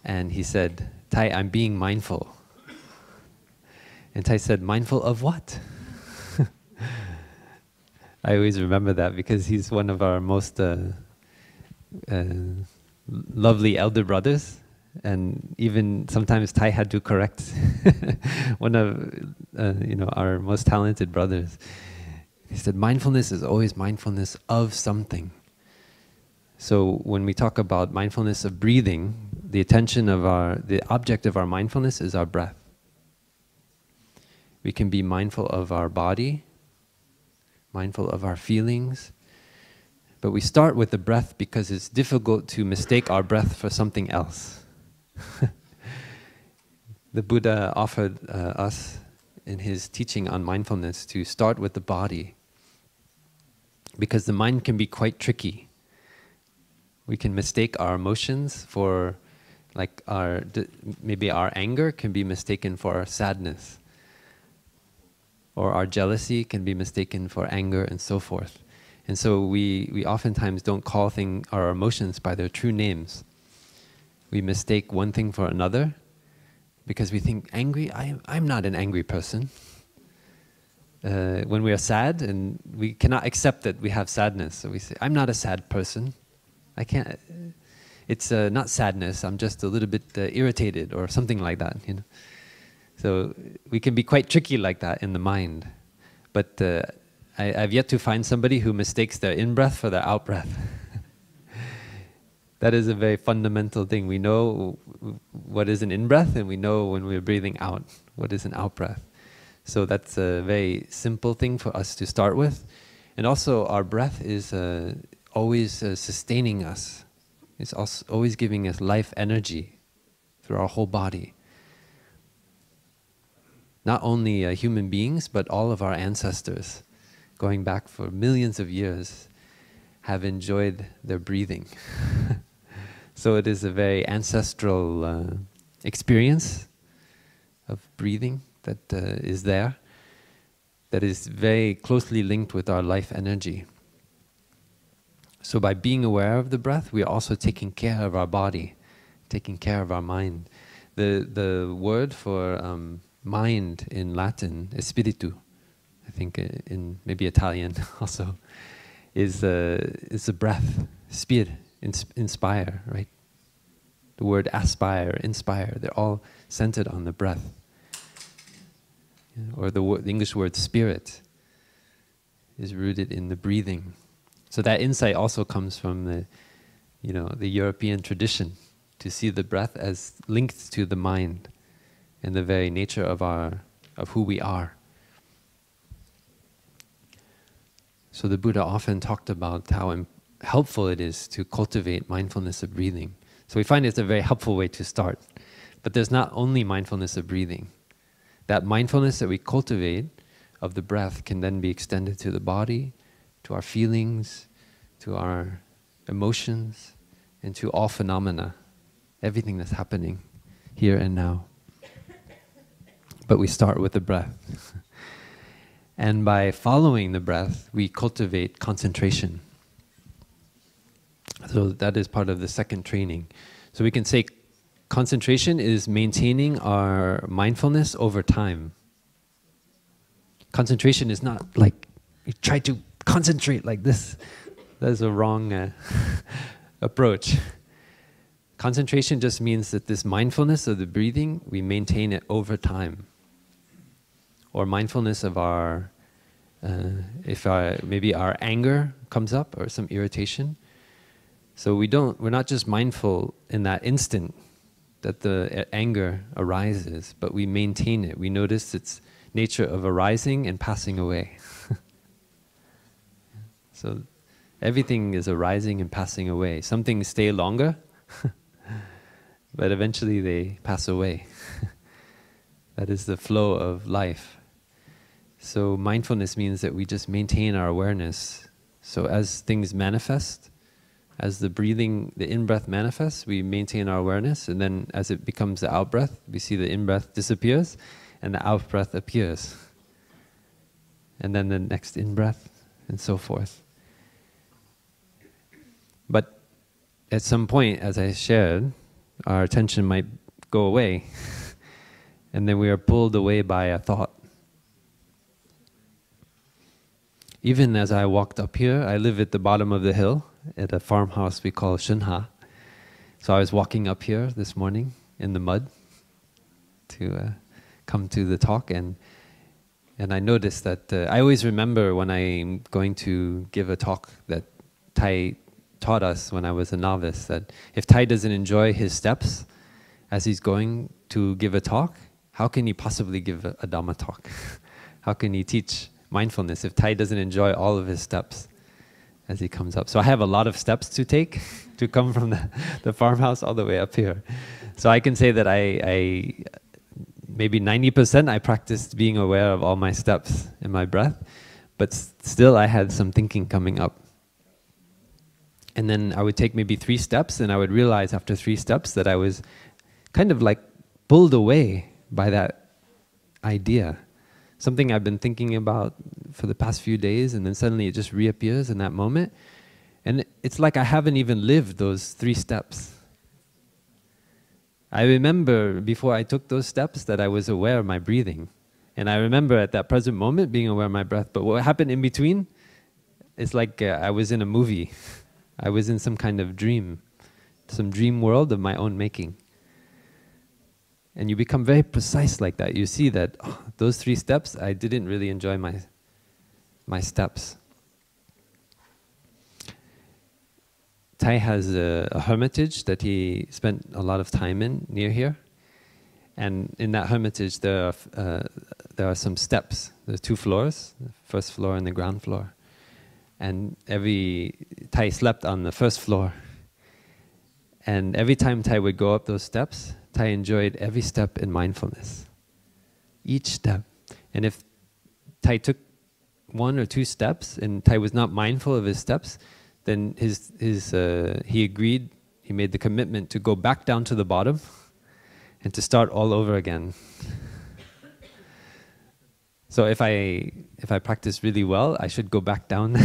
And he said, Thai, I'm being mindful. And Thai said, mindful of what? I always remember that because he's one of our most lovely elder brothers. And even sometimes Thai had to correct one of our most talented brothers. He said, mindfulness is always mindfulness of something. So when we talk about mindfulness of breathing, the object of our mindfulness is our breath. We can be mindful of our body, mindful of our feelings, but we start with the breath because it's difficult to mistake our breath for something else. The Buddha offered us in his teaching on mindfulness to start with the body, because the mind can be quite tricky. We can mistake our emotions for, like maybe our anger can be mistaken for our sadness, or our jealousy can be mistaken for anger, and so forth. And so we oftentimes don't call our emotions by their true names. We mistake one thing for another because we think angry, I'm not an angry person. When we are sad and we cannot accept that we have sadness, so we say, I'm not a sad person. I can't, it's not sadness, I'm just a little bit irritated or something like that, you know. So we can be quite tricky like that in the mind. But I've yet to find somebody who mistakes their in-breath for their out-breath. That is a very fundamental thing. We know what is an in-breath, and we know when we're breathing out what is an out-breath. So that's a very simple thing for us to start with. And also our breath is always sustaining us. It's also always giving us life energy through our whole body. Not only human beings, but all of our ancestors, going back for millions of years, have enjoyed their breathing. So it is a very ancestral experience of breathing that is there, that is very closely linked with our life energy. So by being aware of the breath, we are also taking care of our body, taking care of our mind. The word for mind in Latin, spiritu, I think in maybe Italian also, is the breath, spir, inspire, right? The word aspire, inspire, they're all centered on the breath. Or the English word spirit is rooted in the breathing. So that insight also comes from the European tradition, to see the breath as linked to the mind and the very nature of who we are. So the Buddha often talked about how helpful it is to cultivate mindfulness of breathing. So we find it's a very helpful way to start. But there's not only mindfulness of breathing. That mindfulness that we cultivate of the breath can then be extended to the body, to our feelings, to our emotions, and to all phenomena, everything that's happening here and now. But we start with the breath. And by following the breath, we cultivate concentration. So that is part of the second training. So we can say concentration is maintaining our mindfulness over time. Concentration is not like you try to concentrate like this. That is a wrong approach. Concentration just means that this mindfulness of the breathing, we maintain it over time. Or mindfulness of our, maybe our anger comes up or some irritation. So we're not just mindful in that instant that the anger arises, but we maintain it. We notice its nature of arising and passing away. So everything is arising and passing away. Some things stay longer, but eventually they pass away. That is the flow of life. So mindfulness means that we just maintain our awareness. So as things manifest, as the breathing, the in-breath manifests, we maintain our awareness, and then as it becomes the out-breath, we see the in-breath disappears, and the out-breath appears. And then the next in-breath, and so forth. But at some point, as I shared, our attention might go away, and then we are pulled away by a thought. Even as I walked up here, I live at the bottom of the hill, at a farmhouse we call Shunha. So I was walking up here this morning in the mud to come to the talk, and I noticed that I always remember when I'm going to give a talk that Thai taught us when I was a novice, that if Thai doesn't enjoy his steps as he's going to give a talk, how can he possibly give a Dhamma talk? How can he teach mindfulness if Thai doesn't enjoy all of his steps as he comes up? So I have a lot of steps to take to come from the farmhouse all the way up here. So I can say that I maybe 90% I practiced being aware of all my steps in my breath, but still I had some thinking coming up. And then I would take maybe 3 steps, and I would realize after 3 steps that I was kind of like pulled away by that idea. Something I've been thinking about for the past few days, and then suddenly it just reappears in that moment. And it's like I haven't even lived those 3 steps. I remember before I took those steps that I was aware of my breathing. And I remember at that present moment being aware of my breath. But what happened in between, it's like I was in a movie. I was in some kind of dream, some dream world of my own making. And you become very precise like that. You see that those 3 steps, I didn't really enjoy my steps. Thai has a hermitage that he spent a lot of time in near here. And in that hermitage, there are some steps. There's 2 floors, the first floor and the ground floor. And Thai slept on the first floor. And every time Thai would go up those steps, Thai enjoyed every step in mindfulness. Each step. And if Thai took 1 or 2 steps and Thai was not mindful of his steps, then he agreed, he made the commitment to go back down to the bottom and to start all over again. So if I practice really well, I should go back down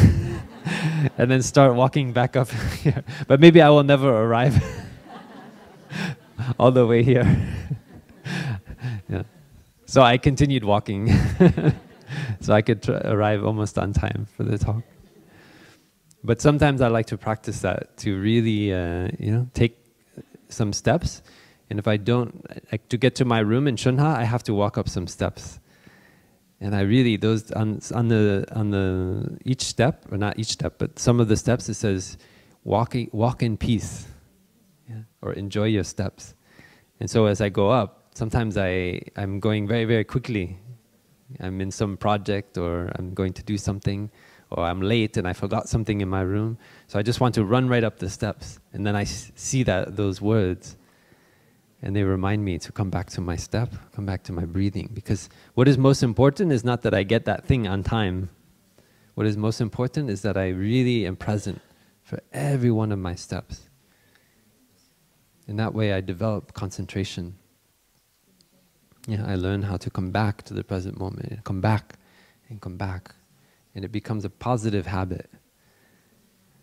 and then start walking back up here. But maybe I will never arrive all the way here. Yeah. So I continued walking so I could arrive almost on time for the talk. But sometimes I like to practice that, to really take some steps. And if I don't, like to get to my room in Shunha, I have to walk up some steps. And I really, those on the each step, or not each step, but some of the steps, it says, walk in peace, yeah? Or enjoy your steps. And so as I go up, sometimes I'm going very, very quickly. I'm in some project, or I'm going to do something, or I'm late and I forgot something in my room. So I just want to run right up the steps. And then I see those words, and they remind me to come back to my step, come back to my breathing. Because what is most important is not that I get that thing on time. What is most important is that I really am present for every one of my steps. In that way I develop concentration. Yeah, I learn how to come back to the present moment, and come back, and come back. And it becomes a positive habit,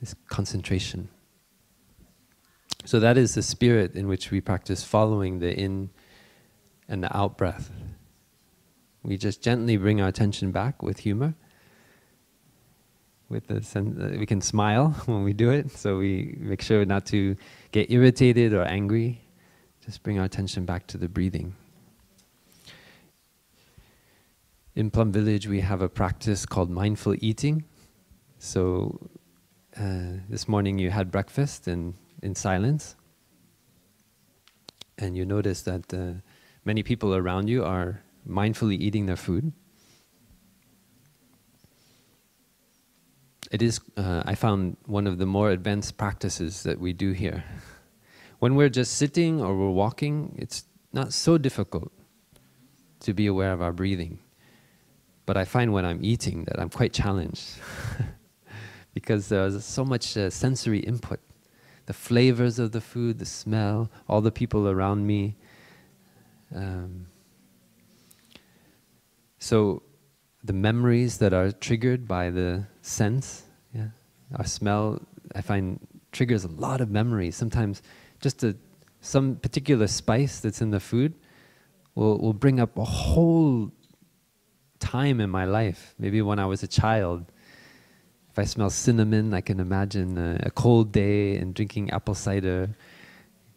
this concentration. So that is the spirit in which we practice following the in and the out breath. We just gently bring our attention back with humor. With the we can smile when we do it, so we make sure not to get irritated or angry. Just bring our attention back to the breathing. In Plum Village, we have a practice called mindful eating. So this morning you had breakfast in silence. and you notice that many people around you are mindfully eating their food. It is, I found, one of the more advanced practices that we do here. When we're just sitting or we're walking, it's not so difficult to be aware of our breathing. But I find when I'm eating that I'm quite challenged because there's so much sensory input. The flavors of the food, the smell, all the people around me. So the memories that are triggered by the sense, yeah, our smell, I find triggers a lot of memories. Sometimes just some particular spice that's in the food will bring up a whole time in my life. Maybe when I was a child, if I smell cinnamon, I can imagine a cold day and drinking apple cider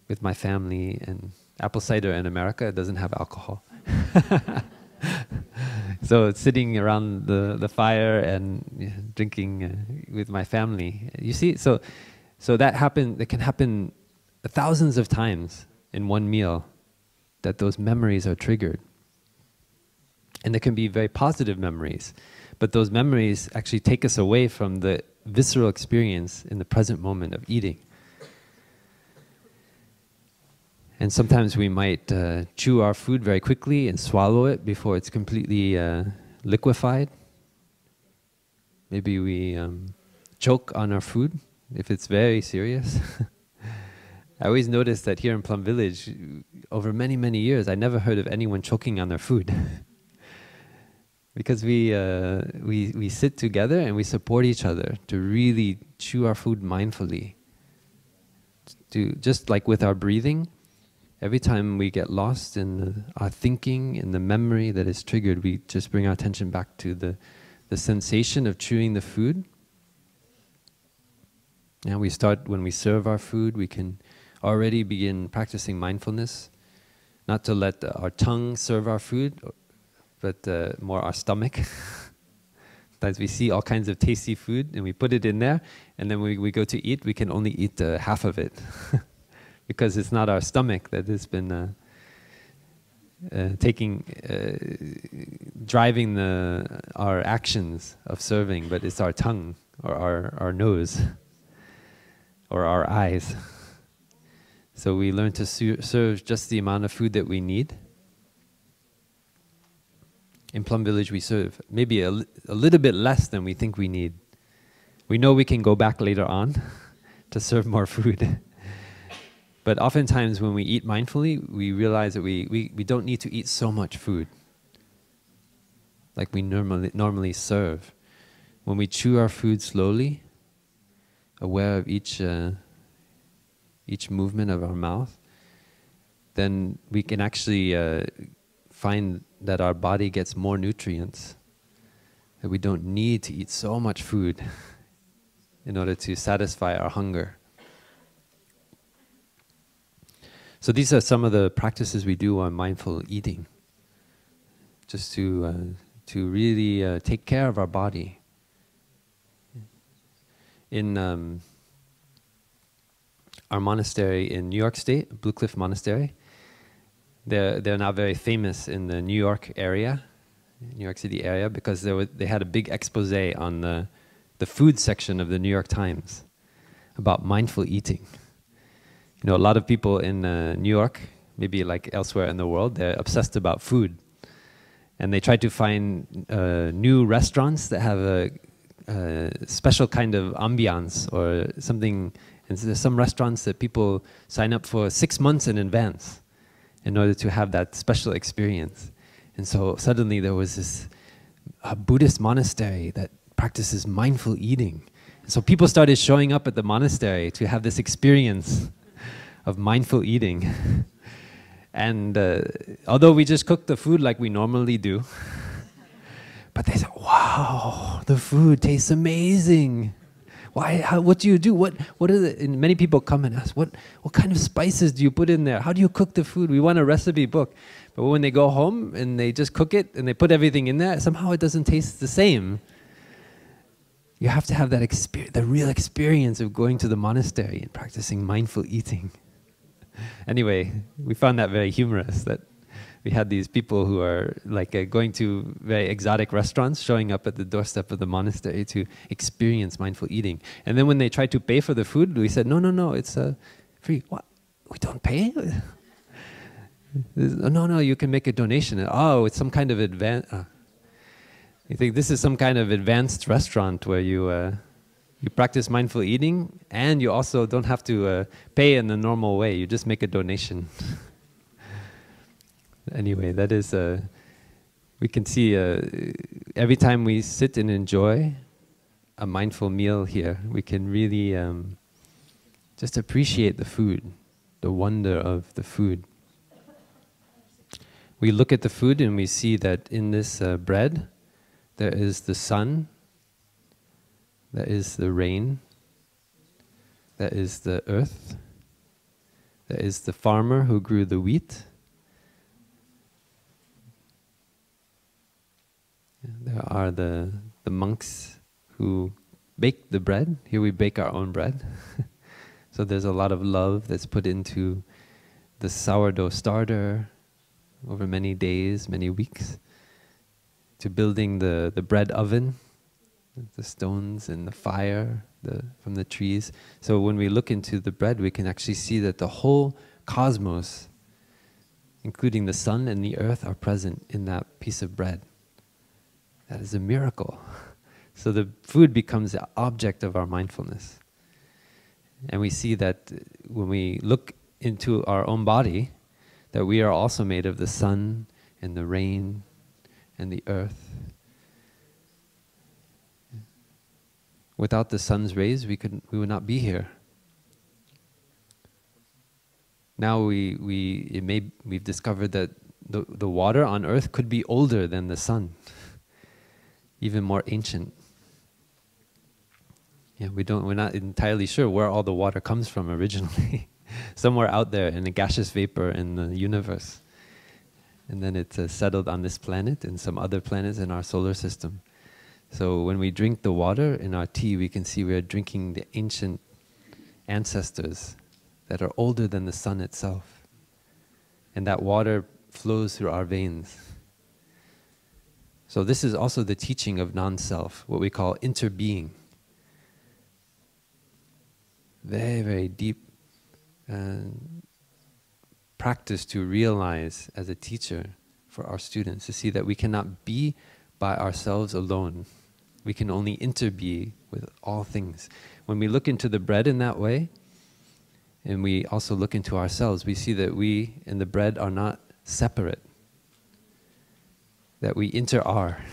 with my family. And apple cider in America, it doesn't have alcohol. So sitting around the fire and drinking with my family. You see, so that can happen thousands of times in one meal, that those memories are triggered. And they can be very positive memories, but those memories actually take us away from the visceral experience in the present moment of eating. And sometimes we might chew our food very quickly and swallow it before it's completely liquefied. Maybe we choke on our food if it's very serious. I always noticed that here in Plum Village, over many, many years, I never heard of anyone choking on their food. Because we sit together and we support each other to really chew our food mindfully. Just like with our breathing, every time we get lost in our thinking, in the memory that is triggered, we just bring our attention back to the sensation of chewing the food. And we start, when we serve our food, we can already begin practicing mindfulness, not to let our tongue serve our food, but more our stomach. Sometimes we see all kinds of tasty food and we put it in there, and then we go to eat, we can only eat half of it. Because it's not our stomach that has been driving our actions of serving, but it's our tongue, or our nose, or our eyes. So we learn to serve just the amount of food that we need. In Plum Village we serve maybe a little bit less than we think we need. We know we can go back later on to serve more food. But oftentimes when we eat mindfully, we realize that we don't need to eat so much food like we normally serve. When we chew our food slowly, aware of each movement of our mouth, then we can actually find that our body gets more nutrients, that we don't need to eat so much food in order to satisfy our hunger. So these are some of the practices we do on mindful eating, just to really take care of our body. In our monastery in New York State, Blue Cliff Monastery, they're now very famous in the New York area, New York City area, because they had a big expose on the food section of the New York Times about mindful eating. You know, a lot of people in New York, maybe like elsewhere in the world, they're obsessed about food. And they try to find new restaurants that have a special kind of ambiance or something. And so there's some restaurants that people sign up for 6 months in advance in order to have that special experience. And so suddenly there was this Buddhist monastery that practices mindful eating. And so people started showing up at the monastery to have this experience of mindful eating. And although we just cooked the food like we normally do, but they said, wow, the food tastes amazing. Why? What do you do? What are the, and many people come and ask, what kind of spices do you put in there? How do you cook the food? We want a recipe book. But when they go home and they just cook it and they put everything in there, somehow it doesn't taste the same. You have to have that experience, the real experience of going to the monastery and practicing mindful eating. Anyway, we found that very humorous, that we had these people who are like going to very exotic restaurants, showing up at the doorstep of the monastery to experience mindful eating. And then when they tried to pay for the food, we said, no, it's free. What? We don't pay? No, you can make a donation. Oh, it's some kind of you think this is some kind of advanced restaurant where you practice mindful eating and you also don't have to pay in the normal way. You just make a donation. Anyway, that is, we can see every time we sit and enjoy a mindful meal here, we can really just appreciate the food, the wonder of the food. We look at the food and we see that in this bread, there is the sun, there is the rain, there is the earth, there is the farmer who grew the wheat, there are the monks who bake the bread. Here we bake our own bread. So there's a lot of love that's put into the sourdough starter over many days, many weeks, to building the bread oven, the stones and the fire from the trees. So when we look into the bread, we can actually see that the whole cosmos, including the sun and the earth, are present in that piece of bread. That is a miracle. So the food becomes the object of our mindfulness. And we see that when we look into our own body, that we are also made of the sun and the rain and the earth. Without the sun's rays, we would not be here. Now we've discovered that the water on earth could be older than the sun, even more ancient. Yeah, we're not entirely sure where all the water comes from originally. Somewhere out there in a gaseous vapor in the universe. And then it's settled on this planet and some other planets in our solar system. So when we drink the water in our tea, we can see we're drinking the ancient ancestors that are older than the sun itself. And that water flows through our veins. So this is also the teaching of non-self, what we call interbeing. Very, very deep practice to realize as a teacher for our students, to see that we cannot be by ourselves alone. We can only interbe with all things. When we look into the bread in that way, and we also look into ourselves, we see that we and the bread are not separate, that we inter-are.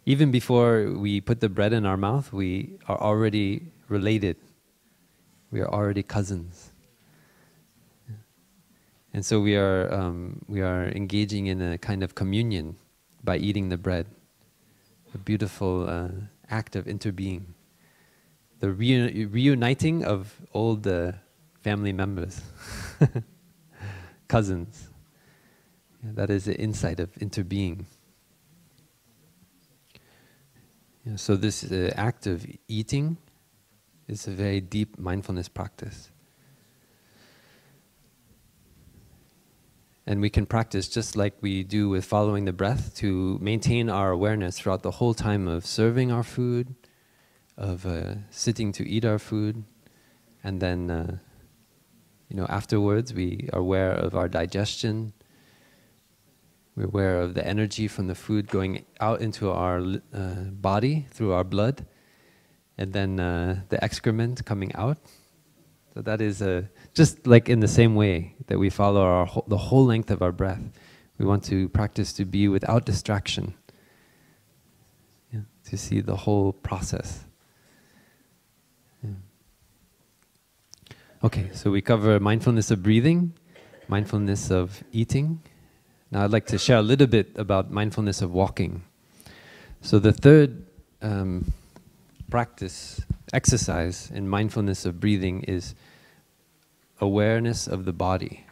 Even before we put the bread in our mouth, we are already related. We are already cousins. And so we are engaging in a kind of communion by eating the bread. A beautiful act of interbeing. The reuniting of old family members. Cousins. Yeah, that is the insight of interbeing. Yeah, so this act of eating is a very deep mindfulness practice. And we can practice just like we do with following the breath to maintain our awareness throughout the whole time of serving our food, of sitting to eat our food, and then afterwards we are aware of our digestion. We're aware of the energy from the food going out into our body through our blood, and then the excrement coming out. So that is just like in the same way that we follow the whole length of our breath. We want to practice to be without distraction, to see the whole process. Yeah. Okay, so we cover mindfulness of breathing, mindfulness of eating. Now I'd like to share a little bit about mindfulness of walking. So the third exercise in mindfulness of breathing is awareness of the body.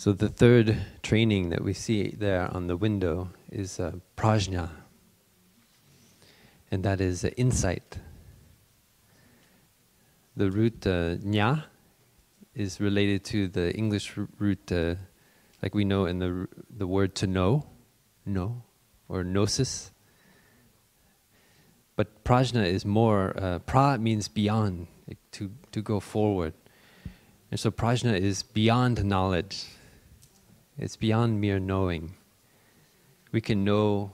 So the third training that we see there on the window is prajna, and that is insight. The root ña is related to the English root, like we know in the word to know, or gnosis. But prajna is more, pra means beyond, like to go forward. And so prajna is beyond knowledge. It's beyond mere knowing. We can know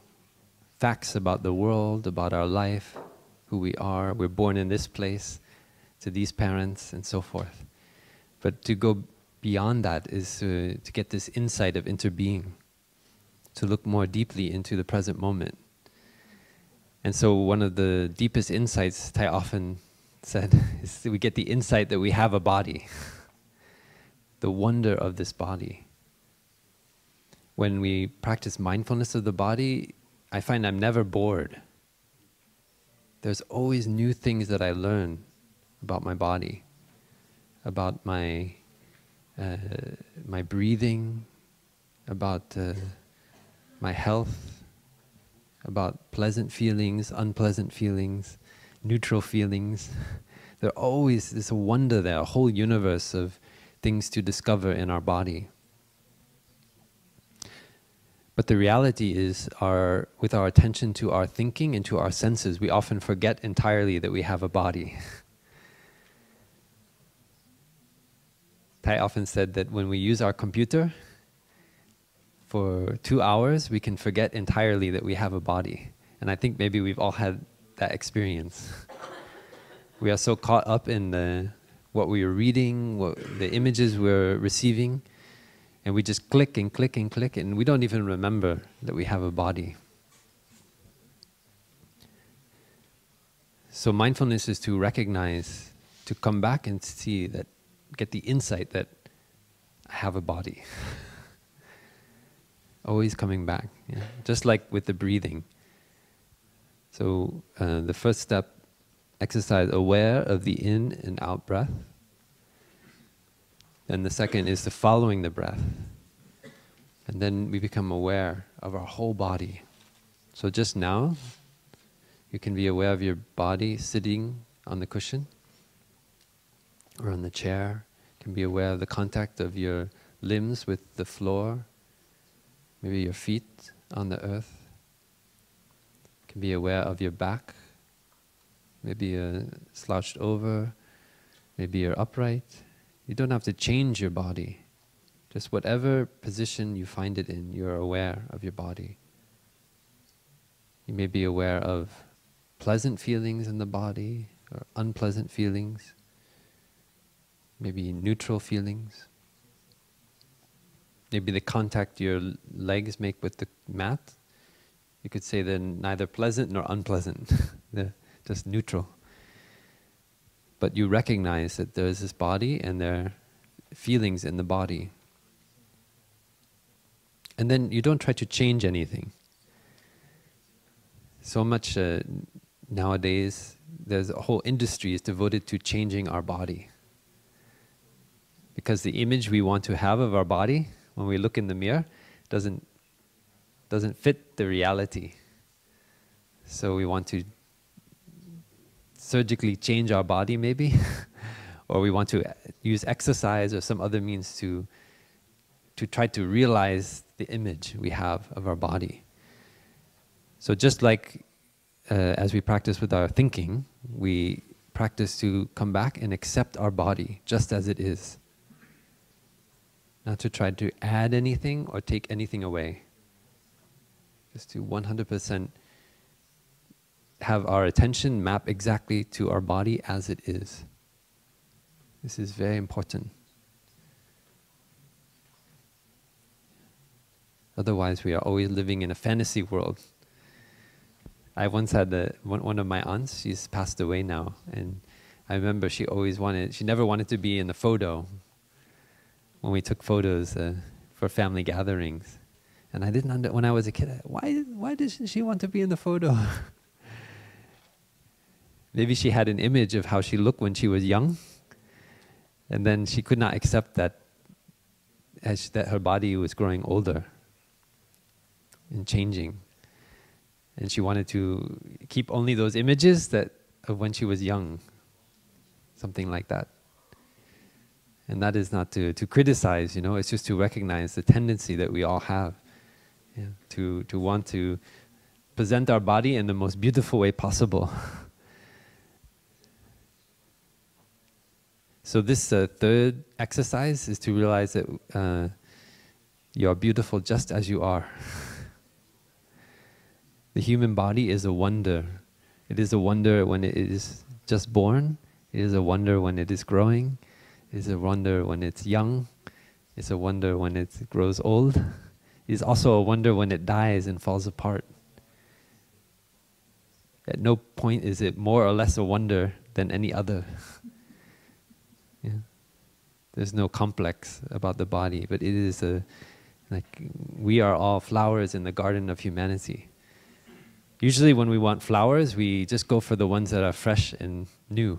facts about the world, about our life, who we are. We're born in this place, to these parents, and so forth. But to go beyond that is to get this insight of interbeing, to look more deeply into the present moment. And so one of the deepest insights, Tai often said, is that we get the insight that we have a body, the wonder of this body. When we practice mindfulness of the body, I find I'm never bored. There's always new things that I learn about my body, about my breathing, about my health, about pleasant feelings, unpleasant feelings, neutral feelings. There's a wonder there, a whole universe of things to discover in our body. But the reality is, with our attention to our thinking and to our senses, we often forget entirely that we have a body. Tai often said that when we use our computer for 2 hours, we can forget entirely that we have a body. And I think maybe we've all had that experience. We are so caught up in what we are reading, the images we're receiving, and we just click and click and click, and we don't even remember that we have a body. So mindfulness is to recognize, to come back and see that, get the insight that I have a body. Always coming back, yeah? Just like with the breathing. So the first step, exercise aware of the in and out breath. And the second is the following the breath. And then we become aware of our whole body. So just now, you can be aware of your body sitting on the cushion or on the chair. You can be aware of the contact of your limbs with the floor, maybe your feet on the earth. You can be aware of your back, maybe you're slouched over, maybe you're upright. You don't have to change your body. Just whatever position you find it in, you're aware of your body. You may be aware of pleasant feelings in the body or unpleasant feelings, maybe neutral feelings. Maybe the contact your legs make with the mat, you could say they're neither pleasant nor unpleasant. They're just neutral. But you recognize that there is this body and there are feelings in the body. And then you don't try to change anything. So much nowadays, there's a whole industry is devoted to changing our body. Because the image we want to have of our body, when we look in the mirror, doesn't fit the reality. So we want to surgically change our body maybe, or we want to use exercise or some other means to try to realize the image we have of our body. So just like as we practice with our thinking, we practice to come back and accept our body just as it is. Not to try to add anything or take anything away. Just to 100% have our attention map exactly to our body as it is. This is very important. Otherwise, we are always living in a fantasy world. I once had one of my aunts, she's passed away now, and I remember she never wanted to be in the photo when we took photos for family gatherings. And I didn't when I was a kid, why didn't she want to be in the photo? Maybe she had an image of how she looked when she was young, and then she could not accept that that her body was growing older and changing. And she wanted to keep only those images that of when she was young, something like that. And that is not to criticize, you know, it's just to recognize the tendency that we all have, yeah, to want to present our body in the most beautiful way possible. So this third exercise is to realize that you are beautiful just as you are. The human body is a wonder. It is a wonder when it is just born. It is a wonder when it is growing. It is a wonder when it's young. It's a wonder when it grows old. It is also a wonder when it dies and falls apart. At no point is it more or less a wonder than any other. Yeah. There's no complex about the body, but it is like we are all flowers in the garden of humanity. Usually when we want flowers, we just go for the ones that are fresh and new.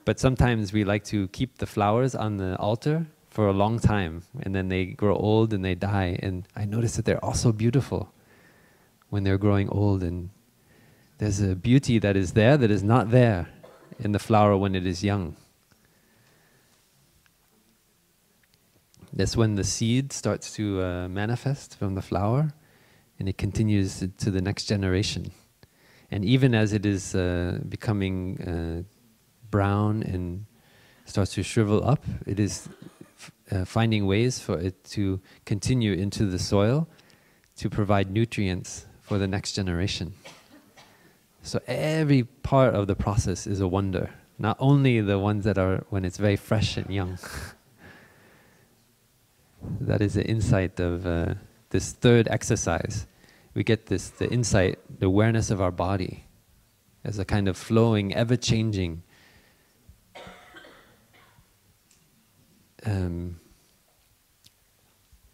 But sometimes we like to keep the flowers on the altar for a long time, and then they grow old and they die. And I notice that they're also beautiful when they're growing old, and there's a beauty that is there that is not there in the flower when it is young. That's when the seed starts to manifest from the flower, and it continues to the next generation. And even as it is becoming brown and starts to shrivel up, it is finding ways for it to continue into the soil to provide nutrients for the next generation. So every part of the process is a wonder, not only the ones that are when it's very fresh and young. That is the insight of this third exercise. We get the insight, the awareness of our body as a kind of flowing, ever-changing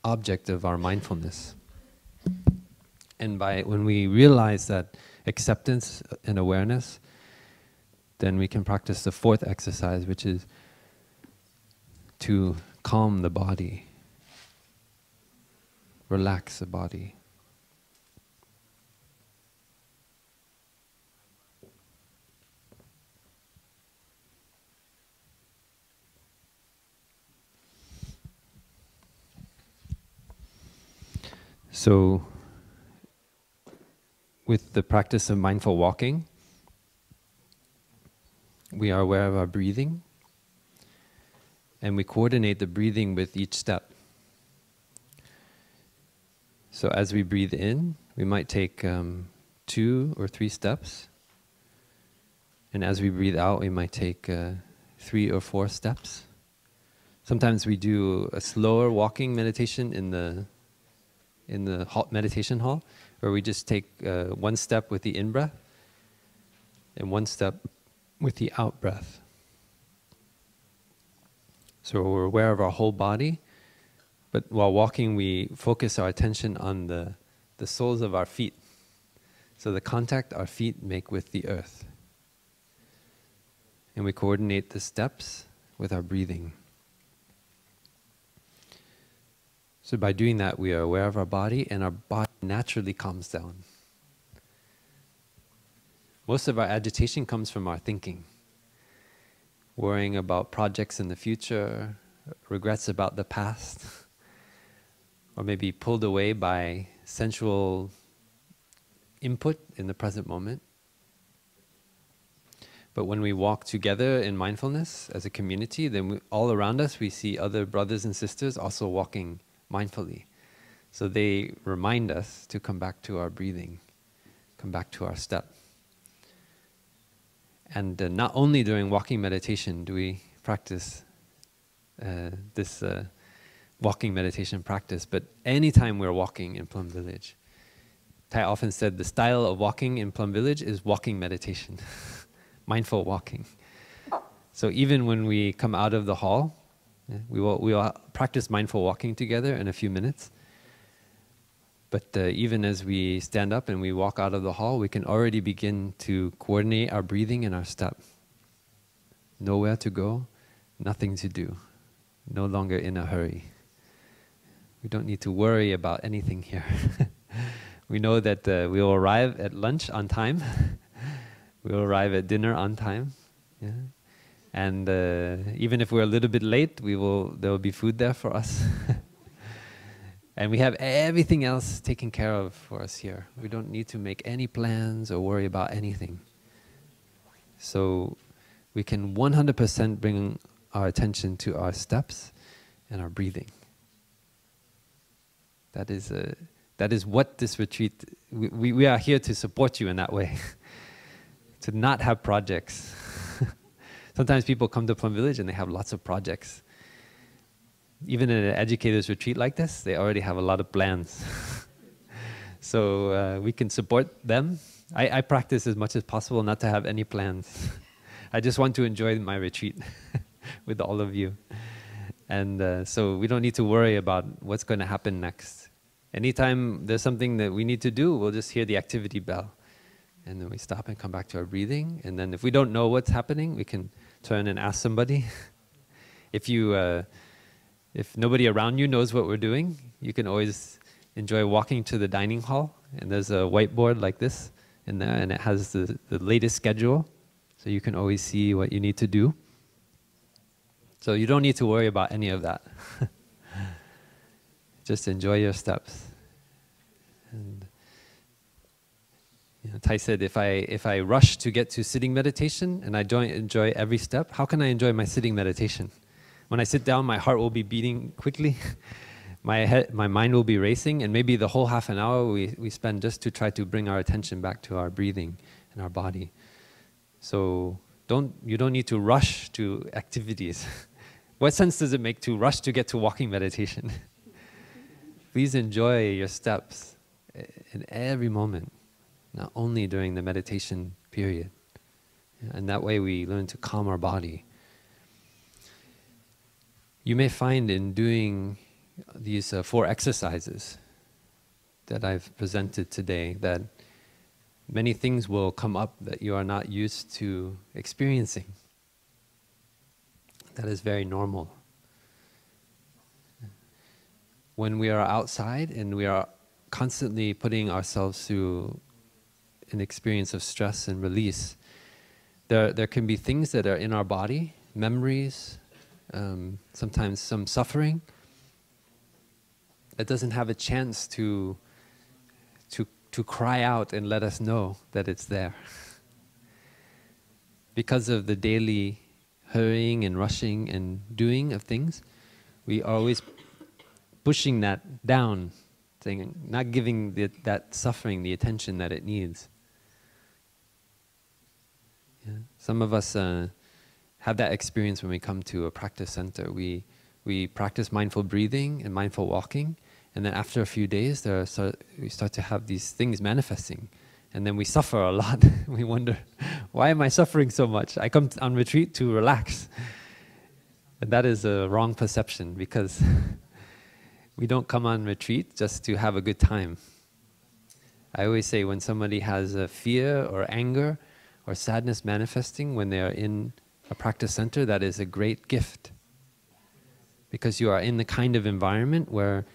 object of our mindfulness. And when we realize that acceptance and awareness, then we can practice the fourth exercise, which is to calm the body, relax the body. So, with the practice of mindful walking, we are aware of our breathing, and we coordinate the breathing with each step. So as we breathe in, we might take 2 or 3 steps, and as we breathe out, we might take 3 or 4 steps. Sometimes we do a slower walking meditation in the meditation hall, where we just take 1 step with the in-breath and 1 step with the out-breath. So we're aware of our whole body, but while walking we focus our attention on the soles of our feet. So the contact our feet make with the earth. And we coordinate the steps with our breathing. So by doing that, we are aware of our body, and our body naturally calms down. Most of our agitation comes from our thinking. Worrying about projects in the future, regrets about the past, or maybe pulled away by sensual input in the present moment. But when we walk together in mindfulness as a community, then all around us we see other brothers and sisters also walking mindfully. So they remind us to come back to our breathing, come back to our step. And not only during walking meditation do we practice this walking meditation practice, but anytime we're walking in Plum Village. Tai often said the style of walking in Plum Village is walking meditation, mindful walking. So even when we come out of the hall, we will practice mindful walking together in a few minutes. But even as we stand up and we walk out of the hall, we can already begin to coordinate our breathing and our step. Nowhere to go, nothing to do, no longer in a hurry. We don't need to worry about anything here. We know that we will arrive at lunch on time. We will arrive at dinner on time. Yeah. And even if we're a little bit late, there will be food there for us. And we have everything else taken care of for us here. We don't need to make any plans or worry about anything. So we can 100% bring our attention to our steps and our breathing. That is what this retreat, we are here to support you in that way. To not have projects. Sometimes people come to Plum Village and they have lots of projects. Even in an educator's retreat like this, they already have a lot of plans. So we can support them. I practice as much as possible not to have any plans. I just want to enjoy my retreat with all of you. And so we don't need to worry about what's going to happen next. Anytime there's something that we need to do, we'll just hear the activity bell. And then we stop and come back to our breathing. And then if we don't know what's happening, we can turn and ask somebody. If nobody around you knows what we're doing, you can always enjoy walking to the dining hall. And there's a whiteboard like this in there, and it has the latest schedule. So you can always see what you need to do. So you don't need to worry about any of that. Just enjoy your steps. And Tai said, if I rush to get to sitting meditation and I don't enjoy every step, how can I enjoy my sitting meditation? When I sit down, my heart will be beating quickly. My mind will be racing, and maybe the whole half an hour we spend just to try to bring our attention back to our breathing and our body. So you don't need to rush to activities. What sense does it make to rush to get to walking meditation? Please enjoy your steps in every moment, not only during the meditation period. And that way we learn to calm our body. You may find in doing these 4 exercises that I've presented today that many things will come up that you are not used to experiencing. That is very normal. When we are outside and we are constantly putting ourselves through an experience of stress and release, there can be things that are in our body, memories, sometimes some suffering, that doesn't have a chance to cry out and let us know that it's there. Because of the daily hurrying and rushing and doing of things, we are always pushing that down, saying, not giving that suffering the attention that it needs. Yeah. Some of us have that experience when we come to a practice center. We practice mindful breathing and mindful walking, and then after a few days, we start to have these things manifesting. And then we suffer a lot. We wonder, why am I suffering so much? I come on retreat to relax. And that is a wrong perception, because we don't come on retreat just to have a good time. I always say when somebody has a fear or anger or sadness manifesting when they are in a practice center, that is a great gift. Because you are in the kind of environment where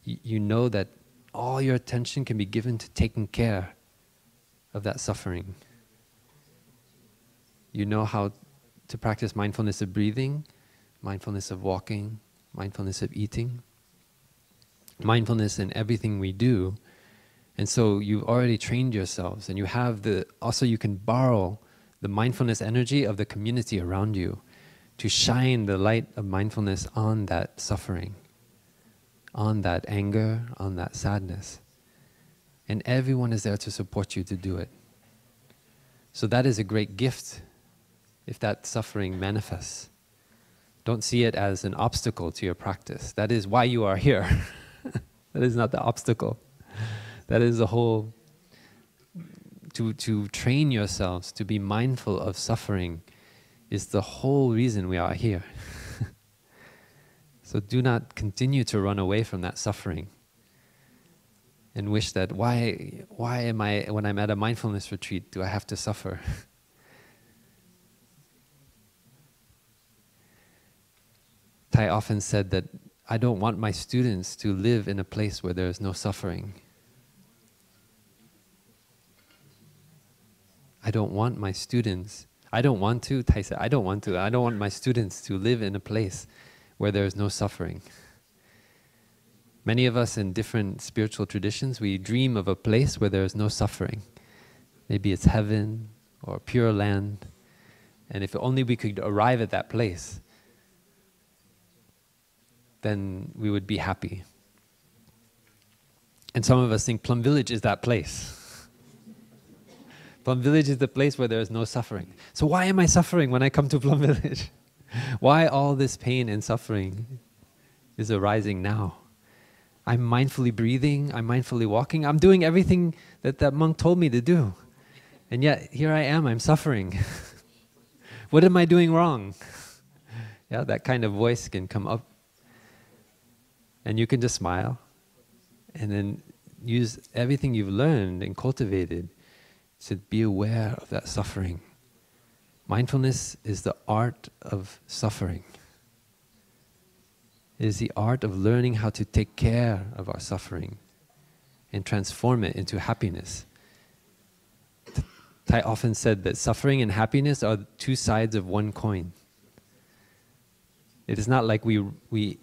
you know that all your attention can be given to taking care of that suffering. You know how to practice mindfulness of breathing, mindfulness of walking, mindfulness of eating, mindfulness in everything we do. And so you've already trained yourselves, and you have also you can borrow the mindfulness energy of the community around you to shine the light of mindfulness on that suffering, on that anger, on that sadness. And everyone is there to support you to do it. So that is a great gift if that suffering manifests. Don't see it as an obstacle to your practice. That is why you are here. That is not the obstacle. That is the whole, to train yourselves to be mindful of suffering is the whole reason we are here. So do not continue to run away from that suffering and wish that, why am I, when I'm at a mindfulness retreat, do I have to suffer? Tai often said that I don't want my students to live in a place where there is no suffering. I don't want my students, I don't want my students to live in a place where there is no suffering. Many of us in different spiritual traditions, we dream of a place where there is no suffering. Maybe it's heaven or pure land. And if only we could arrive at that place, then we would be happy. And some of us think Plum Village is that place. Plum Village is the place where there is no suffering. So why am I suffering when I come to Plum Village? Why all this pain and suffering is arising now? I'm mindfully breathing, I'm mindfully walking, I'm doing everything that that monk told me to do. And yet, here I am, I'm suffering. What am I doing wrong? Yeah, that kind of voice can come up. And you can just smile. And then use everything you've learned and cultivated to be aware of that suffering. Mindfulness is the art of suffering. It is the art of learning how to take care of our suffering and transform it into happiness. Thai often said that suffering and happiness are two sides of one coin. It is not like we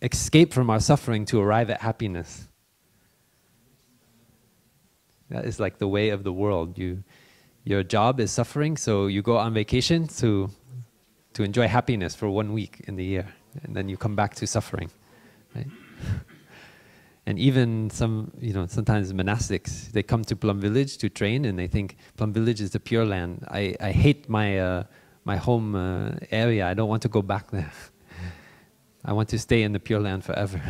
escape from our suffering to arrive at happiness. That is like the way of the world. Your job is suffering, so you go on vacation to enjoy happiness for 1 week in the year, and then you come back to suffering, right? And even sometimes monastics, they come to Plum Village to train, and they think Plum Village is the pure land. I hate my home area. I don't want to go back there. I want to stay in the pure land forever.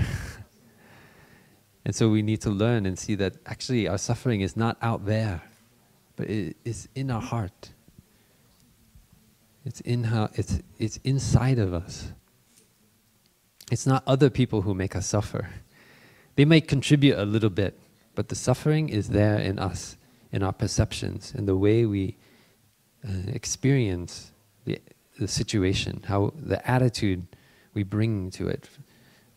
And so we need to learn and see that actually our suffering is not out there, but it is in our heart. It's inside of us. It's not other people who make us suffer. They might contribute a little bit, but the suffering is there in us, in our perceptions, in the way we experience the situation, how the attitude we bring to it.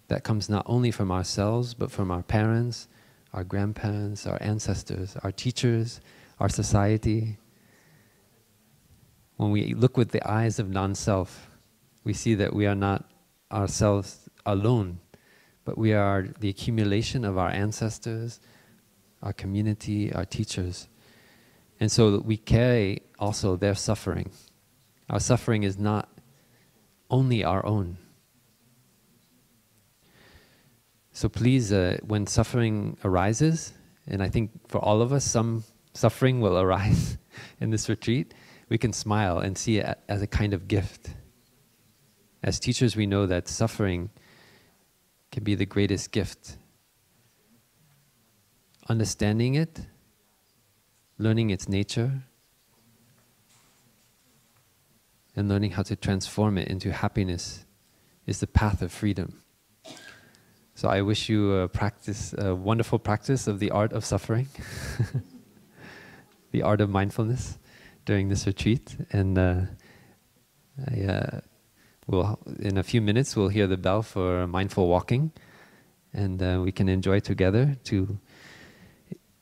That comes not only from ourselves, but from our parents, our grandparents, our ancestors, our teachers, our society. When we look with the eyes of non-self, we see that we are not ourselves alone, but we are the accumulation of our ancestors, our community, our teachers. And so we carry also their suffering. Our suffering is not only our own. So please, when suffering arises, and I think for all of us, some suffering will arise in this retreat, we can smile and see it as a kind of gift. As teachers, we know that suffering can be the greatest gift. Understanding it, learning its nature, and learning how to transform it into happiness is the path of freedom. So I wish you a wonderful practice of the art of suffering, the art of mindfulness during this retreat. And in a few minutes, we'll hear the bell for mindful walking, and we can enjoy together to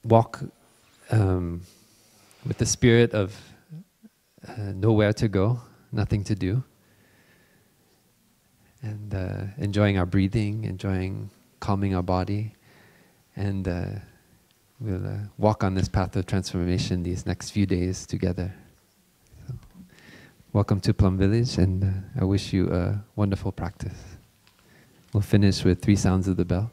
walk with the spirit of nowhere to go, nothing to do. And enjoying our breathing, enjoying calming our body, and we'll walk on this path of transformation these next few days together. So, welcome to Plum Village, and I wish you a wonderful practice. We'll finish with 3 sounds of the bell.